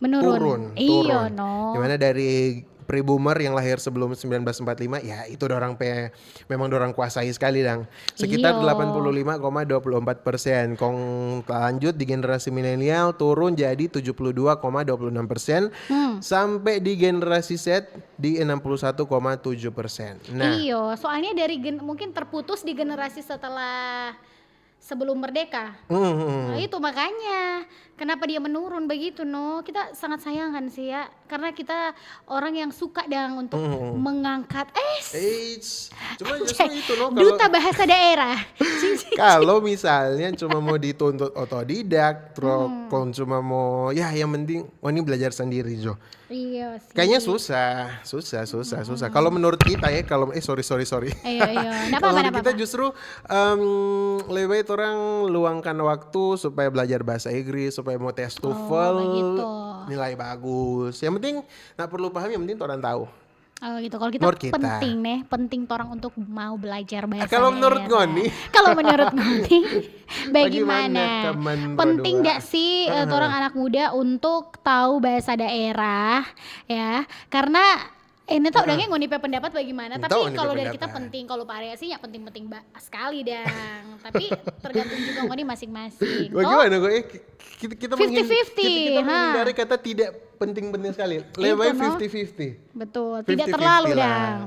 turun. Iya no. Dimana dari pre-boomer yang lahir sebelum 1945 ya itu memang dorang kuasai sekali dang. Sekitar 85,24%. Kong lanjut di generasi milenial turun jadi 72,26%. Sampai di generasi Z di 61,7%. Nah, iya, soalnya dari mungkin terputus di generasi setelah sebelum merdeka. Nah, itu makanya kenapa dia menurun begitu kita sangat sayangkan sih ya, karena kita orang yang suka untuk mengangkat cuma justru itu duta bahasa daerah. Kalau misalnya cuma mau dituntut otodidak, kalau cuma mau yang penting ini belajar sendiri Jo. Iya sih. Kayaknya susah. Kalau menurut kita ya, kalau sorry. Iya. Kalau kita justru lebih baik orang luangkan waktu supaya belajar bahasa Inggris, supaya mau tes TOEFL, nilai bagus. Yang penting nggak perlu paham, yang penting orang tahu. Oh gitu. Kalau kita penting orang untuk mau belajar bahasa Kalau menurut Ngoni, bagaimana? Penting nggak sih orang anak muda untuk tahu bahasa daerah ya? Karena Ini tau udah ngoni pendapat bagaimana, tapi Tahu nih kalau dari kita pendapat. penting, kalau Pak Arya sih ya penting-penting sekali dang. Tapi tergantung juga ngoni masing-masing. Bagaimana kok? Kita 50-50, kita menghindari kata tidak penting-penting sekali. Lebih baik 50-50. Betul, tidak 50-50 terlalu lah. dang.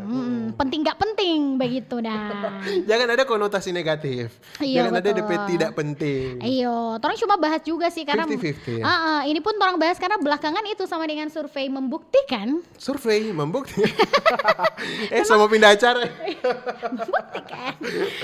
Penting gak penting begitu dah. Jangan ada konotasi negatif. Iya, Jangan ada betul. DP tidak penting. Ayo, orang cuma bahas juga sih karena 50-50 ya? ini pun orang bahas karena belakangan itu sama dengan survei membuktikan Survei membuktikan. Sama pindah acara. membuktikan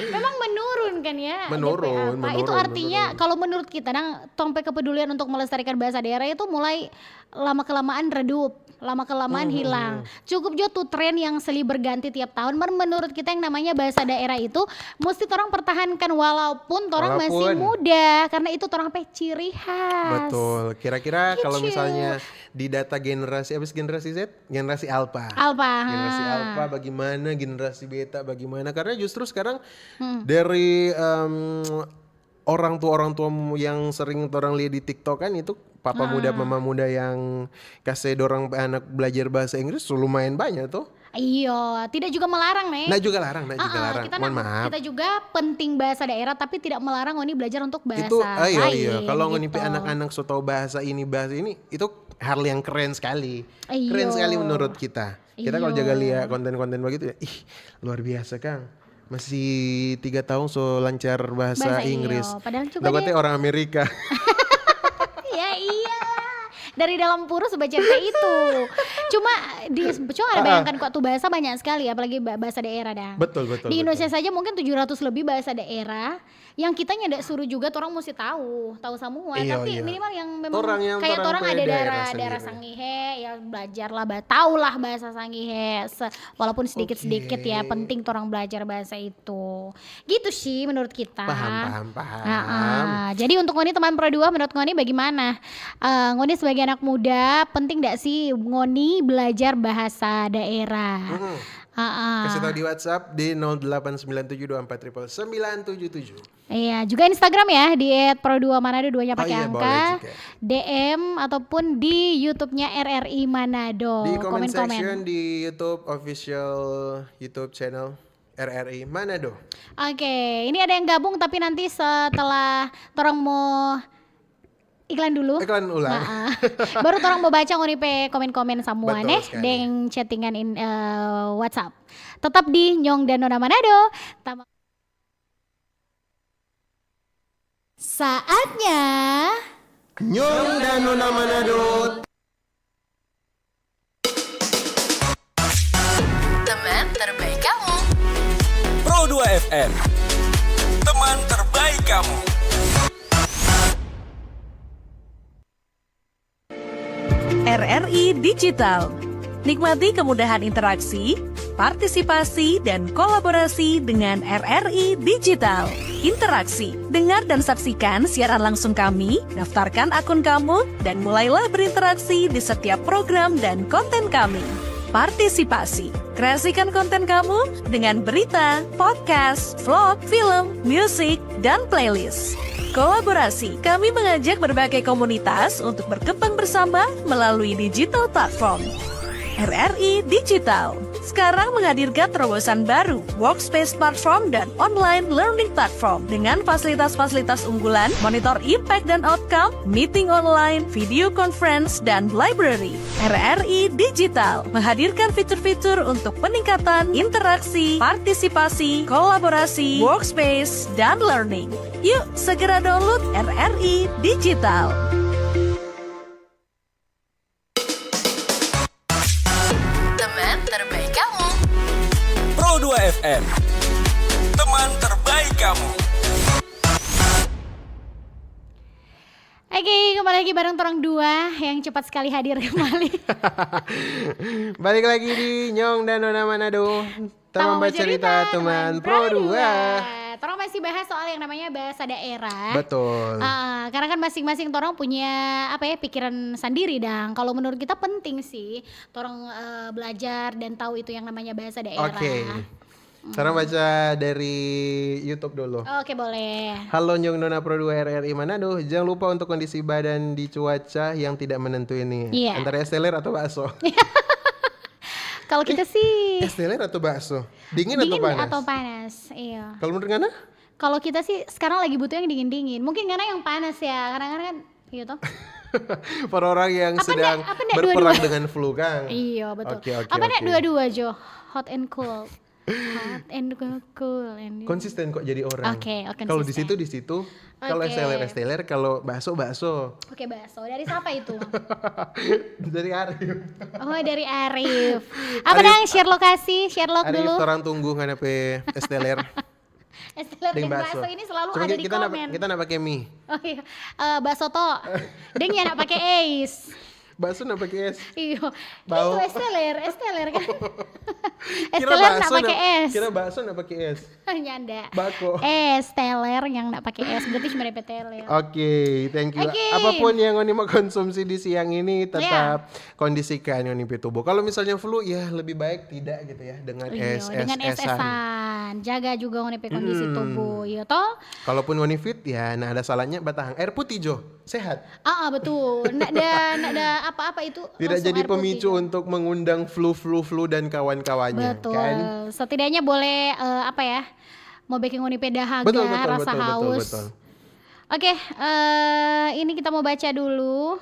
memang menurun kan ya Menurun, DP apa. Itu artinya kalau menurut kita tongpe kepedulian untuk melestarikan bahasa daerah itu mulai lama kelamaan redup, lama kelamaan hilang. Cukup juga tuh tren yang silih berganti tiap tahun. Menurut kita yang namanya bahasa daerah itu mesti orang pertahankan walaupun orang masih muda karena itu orang ciri khas. Betul. Kira-kira Gitu. kalau misalnya di data generasi generasi Z, generasi Alpha. Generasi Alpha bagaimana, generasi Beta bagaimana? Karena justru sekarang dari orang tua yang sering orang lihat di TikTok kan itu papa muda mama muda yang kasih dorong anak belajar bahasa Inggris lumayan banyak tuh. Iya, tidak juga melarang nih. Nah juga larang. Mohon maaf. Kita juga penting bahasa daerah tapi tidak melarang ngoni belajar untuk bahasa Itu lain. iya. Kalau ngoni gitu. anak-anak so tahu bahasa ini itu hal yang keren sekali. Keren sekali menurut kita. Kita kalau jaga lihat konten-konten begitu ya, luar biasa Kang. Masih 3 tahun so lancar bahasa Inggris. Padahal juga Takutnya orang Amerika. Iya. Dari dalam purus baca itu. Cuma ada bayangkan kok tuh bahasa banyak sekali apalagi bahasa daerah dah. Betul. Di Indonesia saja mungkin 700 lebih bahasa daerah yang kita ndak suruh juga orang mesti tahu semua. Tapi minimal yang memang kayak orang ada daerah Sangihe ya belajarlah tahulah bahasa Sangihe walaupun sedikit-sedikit ya penting orang belajar bahasa itu. Gitu sih menurut kita. Paham. Jadi untuk ngoni teman Pro 2 menurut ngoni bagaimana? Ngoni sebagai anak muda penting nggak sih ngoni belajar bahasa daerah? Kasih tahu di WhatsApp di 0897249977. Iya, juga Instagram ya di @pro2manado 2-nya pakai angka. DM ataupun di YouTube-nya RRI Manado. Di comment section di YouTube official YouTube channel RRI Manado. Oke, ini ada yang gabung tapi nanti setelah orang mau iklan dulu. Iklan ulang. Baru orang mau baca ngonipe komen-komen semua nih sekali. deng chattingan WhatsApp. Tetap di Nyong dan Nona Manado. Saatnya Nyong dan Nona Manado. Teman terbaik kamu. Pro 2 FM. Teman terbaik kamu. RRI Digital. Nikmati kemudahan interaksi, partisipasi, dan kolaborasi dengan RRI Digital. Interaksi, dengar dan saksikan siaran langsung kami, daftarkan akun kamu, dan mulailah berinteraksi di setiap program dan konten kami. Partisipasi, kreasikan konten kamu dengan berita, podcast, vlog, film, musik, dan playlist. Kolaborasi, kami mengajak berbagai komunitas untuk berkembang bersama melalui digital platform. RRI Digital sekarang menghadirkan terobosan baru, workspace platform dan online learning platform dengan fasilitas-fasilitas unggulan, monitor impact dan outcome, meeting online, video conference, dan library. RRI Digital menghadirkan fitur-fitur untuk peningkatan interaksi, partisipasi, kolaborasi, workspace, dan learning. Yuk, segera download RRI Digital. Teman terbaik kamu. Pro 2 FM. Teman terbaik kamu. Oke, kembali lagi bareng Torang 2 yang cepat sekali hadir kembali. Balik lagi di Nyong dan Nona Manado. Teman bercerita, teman Pro 2. Torang masih bahas soal yang namanya bahasa daerah. Betul. Karena kan masing-masing torang punya pikiran sendiri dang. Kalau menurut kita penting sih torang belajar dan tahu itu yang namanya bahasa daerah. Oke. Sekarang baca dari YouTube dulu. Oke, boleh. Halo Nyong Nona Pro 2 RRI Manado. Jangan lupa untuk kondisi badan di cuaca yang tidak menentu ini. Iya. Antara es teler atau bakso. Kalau kita sih Es teler atau bakso? Dingin dingin atau panas? atau panas? Iya. Kalau menurut Ngana? Kalau kita sih sekarang lagi butuh yang dingin-dingin. Mungkin karena yang panas ya. Kadang-kadang kan gitu. Para orang yang Apa sedang ndak, apa ndak berperang dua-dua? dengan flu, Kang. Iya, betul. Oke. Apa nih dua-dua, Jo? Hot and cold. Hot and cool. Konsisten kok jadi orang. Oke, Kalau di situ. Kalau Oke. es teler, kalau bakso. Oke, bakso. Dari siapa itu? Dari Arif. Oh, dari Arif. Apa Arif- dong share lokasi, Sherlock Arif dulu. orang tunggu ngana pe es teler. Es teler dan Dengan bakso ini selalu Cuma ada di kita komen. kita nak pakai mie. Oh iya, bakso to. Deng ya nak pakai es. Bakso nak pakai es. Iya. Bau. Itu es teler kan. Es Kira teler nak bakso pakai es. Kira bakso nak pakai es. Nyanda. Bako. Es teler yang nak pakai es berarti cuma DP teler. Oke, thank you. Oke. Apapun yang Oni mau konsumsi di siang ini Iya. tetap kondisikan Oni pe tubuh. Kalau misalnya flu ya lebih baik tidak gitu ya dengan Iya, dengan es-esan. es-esan. Jaga juga ngone kondisi tubuh, ya toh? Kalaupun Oni fit ya nah ada salahnya batang air putih Jo. Sehat. Betul. Nggak ada apa-apa itu. Tidak langsung jadi air putih. pemicu untuk mengundang flu dan kawan-kawannya Betul. kan. Setidaknya boleh mau bikin ngone dahaga, rasa haus. Betul. Oke, ini kita mau baca dulu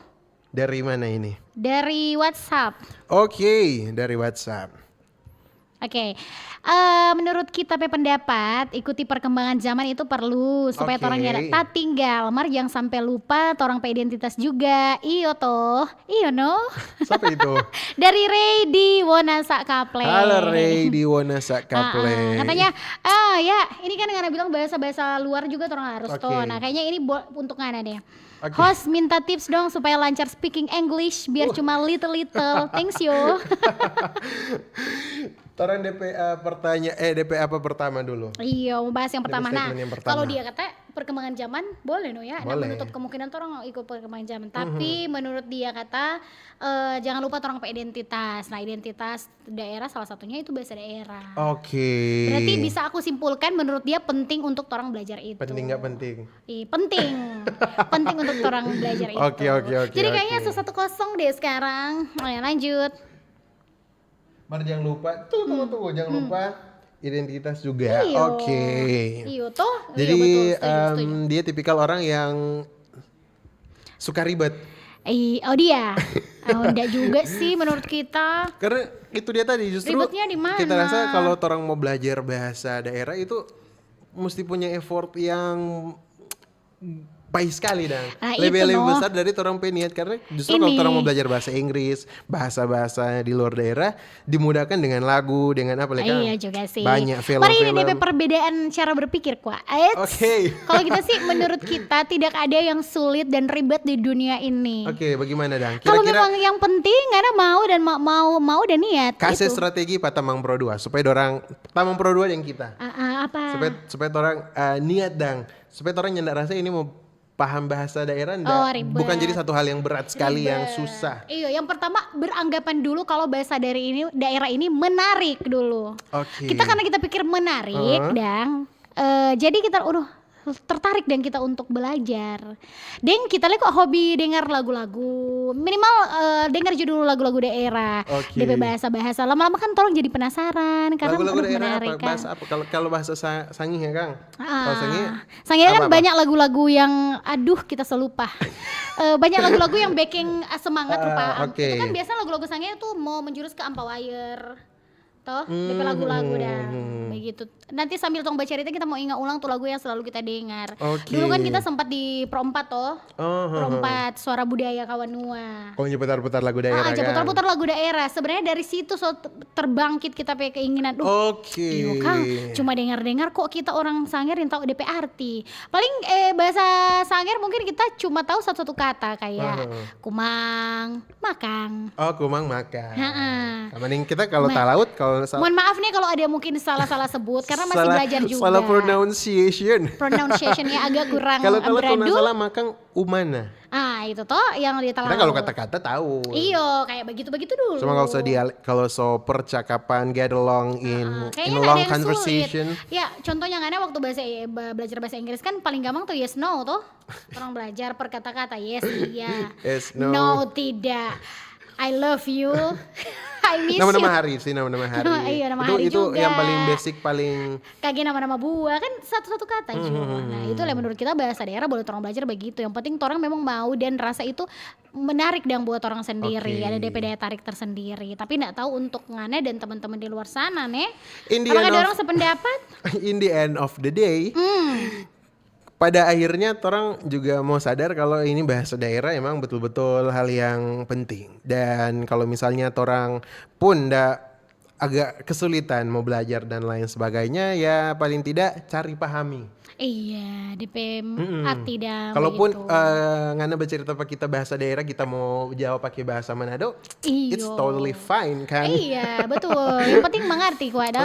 Dari mana ini? dari WhatsApp. Oke, dari WhatsApp. Oke, menurut kita pendapat ikuti perkembangan zaman itu perlu supaya Oke. orang nyadar tak tinggal mar jangan sampai lupa orang pe identitas juga. Iyo toh, iyo no. Siapa itu? Dari Ray di Wonasa Kaple. Halo Ray di Wonasa Kaple. Katanya, ya ini kan Ngana bilang bahasa luar juga orang harus Oke. toh. Nah kayaknya ini untuk Ngana deh. Oke. Host minta tips dong supaya lancar speaking English biar cuma little. Thanks yo. Orang DPA DPA apa pertama dulu? Iya, mau bahas yang pertama. Nah, statement yang pertama. kalau dia kata perkembangan zaman boleh no ya, nah, Boleh. menutup kemungkinan orang ikut perkembangan zaman. Tapi menurut dia kata jangan lupa orang pakai identitas. Nah, identitas daerah salah satunya itu bahasa daerah. Oke. Berarti bisa aku simpulkan menurut dia penting untuk orang belajar itu. Penting nggak penting? Penting. Penting untuk orang belajar itu. Oke. Jadi kayaknya 1-1 deh sekarang. Ya, lanjut. Mar jangan lupa, tunggu, jangan lupa identitas juga. Iyo. Oke. Iyo toh. Jadi Iya, betul, setuju. dia tipikal orang yang suka ribet. Dia. Enggak juga sih menurut kita. Karena itu dia tadi justru Ribetnya di mana? kita rasa kalau orang mau belajar bahasa daerah itu mesti punya effort yang baik sekali dan lebih besar dari orang peniat karena justru kalau orang mau belajar bahasa Inggris, bahasa-bahasa di luar daerah dimudahkan dengan lagu, dengan apa kan? Iya juga sih. Banyak film-film. Mari ini DP perbedaan cara berpikir kuat. Oke. Kalau kita sih menurut kita tidak ada yang sulit dan ribet di dunia ini. Oke, bagaimana Dang? Kalau Kira-kira memang yang penting karena mau dan niat. kasih itu. strategi Pak Tamang Pro 2 supaya orang Tamang Pro 2 yang kita. Apa? Supaya orang niat Dang. Supaya orang nyanda rasa ini mau paham bahasa daerah ribet. bukan jadi satu hal yang berat sekali Ribet. yang susah. Iya, yang pertama beranggapan dulu kalau bahasa daerah ini menarik dulu. Oke. Kita karena kita pikir menarik, Dang. Jadi kita tertarik dan kita untuk belajar. Deng kita lihat kok hobi dengar lagu-lagu. Minimal dengar judul lagu-lagu daerah. Oke. DP bahasa-bahasa. Lama-lama kan tolong jadi penasaran karena Lagu-lagu daerah menarik apa? kan. Bahasa apa? Kalau bahasa Sangih ya Kang? Kalau Sangih Sangnya kan apa-apa? banyak lagu-lagu yang banyak lagu-lagu yang backing semangat rupa. Oke. Itu kan biasa lagu-lagu Sangnya tuh mau menjurus ke Ampawire. Toh, DP lagu-lagu dah. Begitu. Nanti sambil tong baca cerita kita mau ingat ulang tuh lagu yang selalu kita dengar. Oke. Dulu kan kita sempat di Pro 4 toh. Pro 4 Suara Budaya Kawanua. Oh, putar-putar lagu daerah kan? Putar-putar lagu daerah. Sebenarnya dari situ terbangkit kita punya keinginan. Oke. Iya Kang, cuma dengar-dengar kok kita orang Sangir yang tahu DP arti. Paling bahasa Sangir mungkin kita cuma tahu satu-satu kata kayak kumang, makang. Oh, kumang makan. Heeh. Mending kita kalau talaut kalau Mohon maaf nih kalau ada mungkin salah-salah sebut karena masih belajar juga. Salah pronunciation. Pronunciation-nya agak kurang Kalau beradu. salah makang umana. Itu toh yang dia tahu. Karena kalau kata-kata tahu. Iyo, kayak begitu-begitu dulu. Cuma kalau so percakapan get along in Kayaknya long ada yang conversation. sulit. Ya, contohnya nggak ada waktu belajar bahasa Inggris kan paling gampang tuh yes no tuh. Orang belajar per kata-kata yes iya. Yes no. No tidak. I love you. I miss Nama-nama you. hari sih, nama-nama hari. Iya, nama itu hari itu juga. yang paling basic, paling Kayak nama-nama buah kan satu-satu kata juga. Nah itu lah menurut kita bahasa daerah boleh orang belajar begitu. Yang penting orang memang mau dan rasa itu menarik dan buat orang sendiri. Oke. Ada DP daya tarik tersendiri. Tapi nggak tahu untuk Ngana dan teman-teman di luar sana nih. In the Apakah end ada of- orang sependapat? in the end of the day. Pada akhirnya orang juga mau sadar kalau ini bahasa daerah emang betul-betul hal yang penting. Dan kalau misalnya orang pun agak kesulitan mau belajar dan lain sebagainya, ya paling tidak cari pahami. Iya, DP arti dan Kalaupun begitu. Ngana bercerita pakai kita bahasa daerah, kita mau jawab pakai bahasa Manado, Iyo. it's totally fine kan? Iya, betul. Yang penting mengerti kok ada.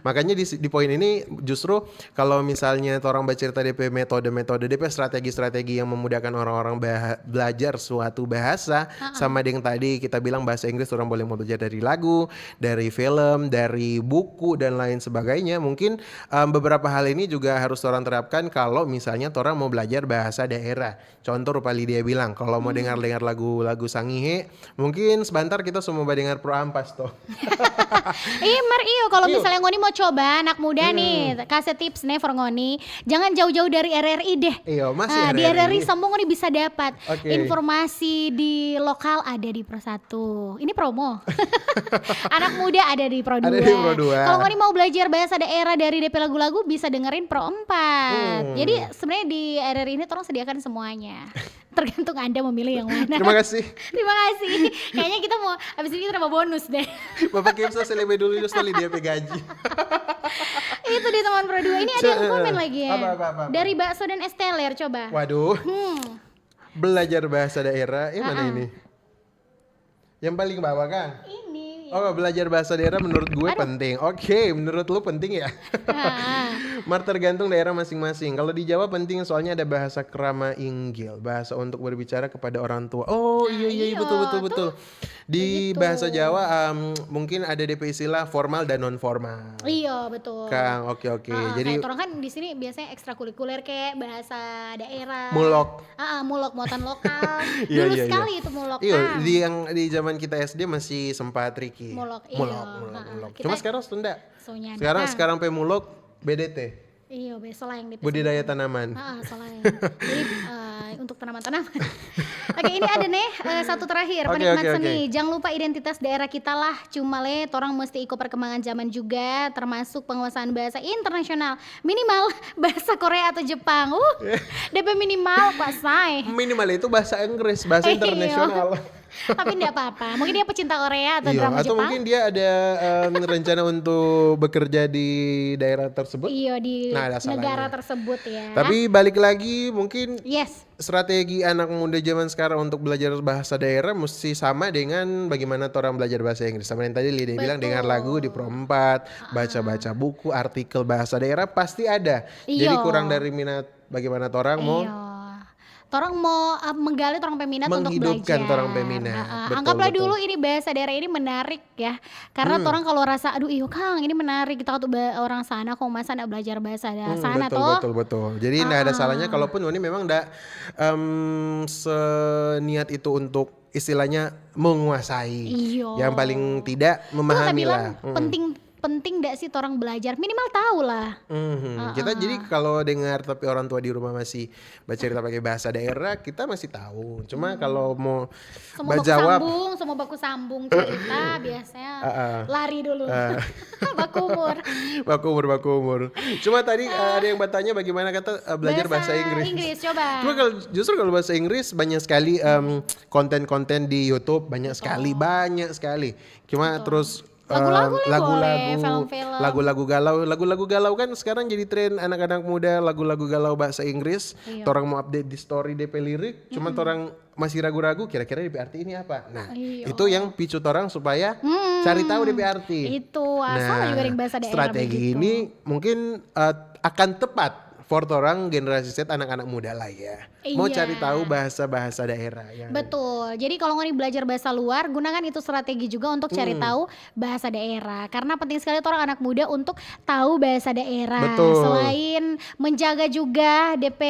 Makanya di poin ini justru kalau misalnya orang bercerita DP metode-metode DP strategi-strategi yang memudahkan orang-orang belajar suatu bahasa, sama dengan tadi kita bilang bahasa Inggris orang boleh mau belajar dari lagu, dari film, dari buku dan lain sebagainya. Mungkin beberapa hal ini juga harus orang terapkan kalau misalnya orang mau belajar bahasa daerah. Contoh rupa Lydia bilang kalau mau dengar-dengar lagu-lagu Sangihe, mungkin sebentar kita semua mau dengar Pro Ampas toh. Iya Mar, iyo kalau Iyo. misalnya Ngoni mau coba anak muda nih, kasih tips nih for Ngoni, jangan jauh-jauh dari RRI deh. Iya, masih Di RRI RRI. Sambung Ngoni bisa dapat Oke. informasi di lokal ada di Pro 1. Ini promo. Anak muda ada di Pro 2. Ada di Pro 2. Kalau Ngoni mau belajar bahasa daerah dari DP lagu-lagu bisa dengerin Pro 4. Jadi sebenarnya di RRI ini tolong sediakan semuanya. Tergantung Anda memilih yang mana. Terima kasih. Terima kasih. Kayaknya kita mau habis ini kita nambah bonus deh. Bapak Kimsa selebih dulu just Lydia gaji. Itu di teman Pro 2. Ini ada yang komen lagi ya. Apa. Dari bakso dan esteler coba. Waduh. Belajar bahasa daerah, mana ini? Yang paling bawah kan? Ini. Oh, belajar bahasa daerah menurut gue penting. Oke, menurut lu penting ya? Mar tergantung daerah masing-masing. Kalau di Jawa penting soalnya ada bahasa kerama inggil, bahasa untuk berbicara kepada orang tua. Oh iya betul. Di begitu. bahasa Jawa mungkin ada DP istilah formal dan non formal. Iya betul. Kang, oke. Jadi kayak orang kan di sini biasanya ekstrakurikuler kayak bahasa daerah. mulok. Mulok muatan lokal. Iya, Dulu iya. sekali itu mulok. Iya, Kang. di zaman kita SD masih sempat Ricky. Mulok, iya. Mulok. Kita- Cuma sekarang sudah. Soalnya Sekarang mulok BDT. Iya, selain di Budidaya tanaman. selain. Jadi untuk tanaman-tanaman. Oke, ini ada nih satu terakhir Oke, penikmat oke, seni. oke. Jangan lupa identitas daerah kita lah. Cuma orang mesti ikut perkembangan zaman juga, termasuk penguasaan bahasa internasional. Minimal bahasa Korea atau Jepang. DP minimal Pak Say. Minimal itu bahasa Inggris, bahasa Iya. internasional. Tapi enggak apa-apa. Mungkin dia pecinta Korea atau Iya, drama atau Jepang. mungkin dia ada rencana untuk bekerja di daerah tersebut. Iya, di Nah, ada salahnya. negara tersebut ya. Tapi balik lagi mungkin yes. strategi anak muda zaman sekarang untuk belajar bahasa daerah mesti sama dengan bagaimana orang belajar bahasa Inggris. Sama yang tadi Lydia bilang, dengar lagu di Pro 4, baca-baca buku, artikel bahasa daerah pasti ada. Jadi Iya. kurang dari minat bagaimana orang mau Torang mau menggali torang peminat untuk menghidupkan belajar. orang peminat. Betul, Anggaplah betul. dulu ini bahasa daerah ini menarik ya. Karena torang kalau rasa aduh iyo Kang ini menarik kita tuh orang sana kok masa nggak belajar bahasa sana betul. Jadi nggak ada salahnya kalaupun ini memang nggak seniat itu untuk istilahnya menguasai. Iyo. Yang paling tidak memahami lah. penting nggak sih torang belajar minimal tahu lah. Kita jadi kalau dengar tapi orang tua di rumah masih bercerita pakai bahasa daerah, kita masih tahu. Cuma kalau mau jawab Semua baku sambung cerita biasanya lari dulu. Baku umur. Cuma tadi ada yang bertanya bagaimana kata belajar bahasa Inggris. Coba. Cuma justru kalau bahasa Inggris banyak sekali konten-konten di YouTube, banyak sekali. Cuma terus film-film. lagu-lagu galau kan sekarang jadi tren anak-anak muda, lagu-lagu galau bahasa Inggris. Iya. Orang mau update di story DP lirik, cuma orang masih ragu-ragu kira-kira DP arti ini apa. Nah, itu yang picu orang supaya cari tahu DP arti. Itu sama juga dengan bahasa daerah strategi begitu. ini mungkin akan tepat for orang generasi Z anak-anak muda lah ya. Mau Iya. cari tahu bahasa-bahasa daerah ya. Betul. Jadi kalau mau belajar bahasa luar, gunakan itu strategi juga untuk cari tahu bahasa daerah. Karena penting sekali orang anak muda untuk tahu bahasa daerah. Betul. Selain menjaga juga DP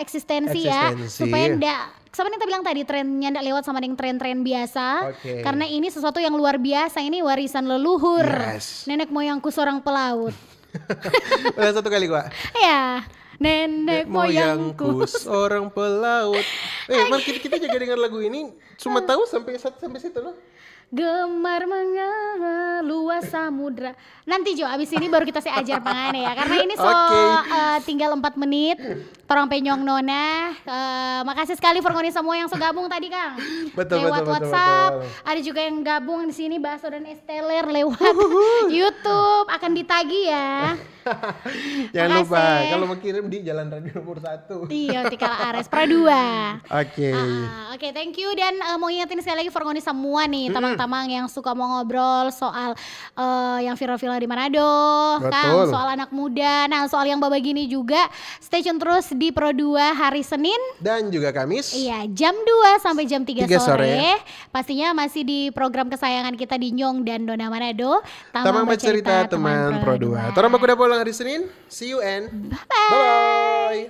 eksistensi ya, supaya ndak sama yang kita bilang tadi trennya ndak lewat sama dengan tren-tren biasa. Oke. Karena ini sesuatu yang luar biasa, ini warisan leluhur. Yes. Nenek moyangku seorang pelaut. Ulang satu kali Kak. Ya. Nenek moyangku seorang pelaut. Mari kita jaga dengar lagu ini. Cuma tahu sampai situ loh. Gemar mengalah luas samudra. Nanti Jo, abis ini baru kita ajar pangane ya. Karena ini tinggal 4 menit. Torang penyong nona. Makasih sekali Forngoni semua yang segabung tadi Kang. Lewat WhatsApp. Ada juga yang gabung di sini Baso dan Esteller lewat YouTube. Akan ditagi ya. Jangan lupa kalau mau kirim di Jalan Radio nomor 1. Iya, Tikal Ares Pra 2. Oke, Thank you. Dan mau ingetin sekali lagi Forngoni semua nih teman-teman yang suka mau ngobrol soal yang viral-viral di Manado, Kang, soal anak muda. Nah, soal yang babak gini juga stay tune terus di Pro 2 hari Senin dan juga Kamis. Iya, jam 2 sampai jam 3 sore. Pastinya masih di program kesayangan kita di Nyong dan Dona Manado. Tamang bercerita teman Pro 2. Torang baku udah pulang hari Senin. See you and bye.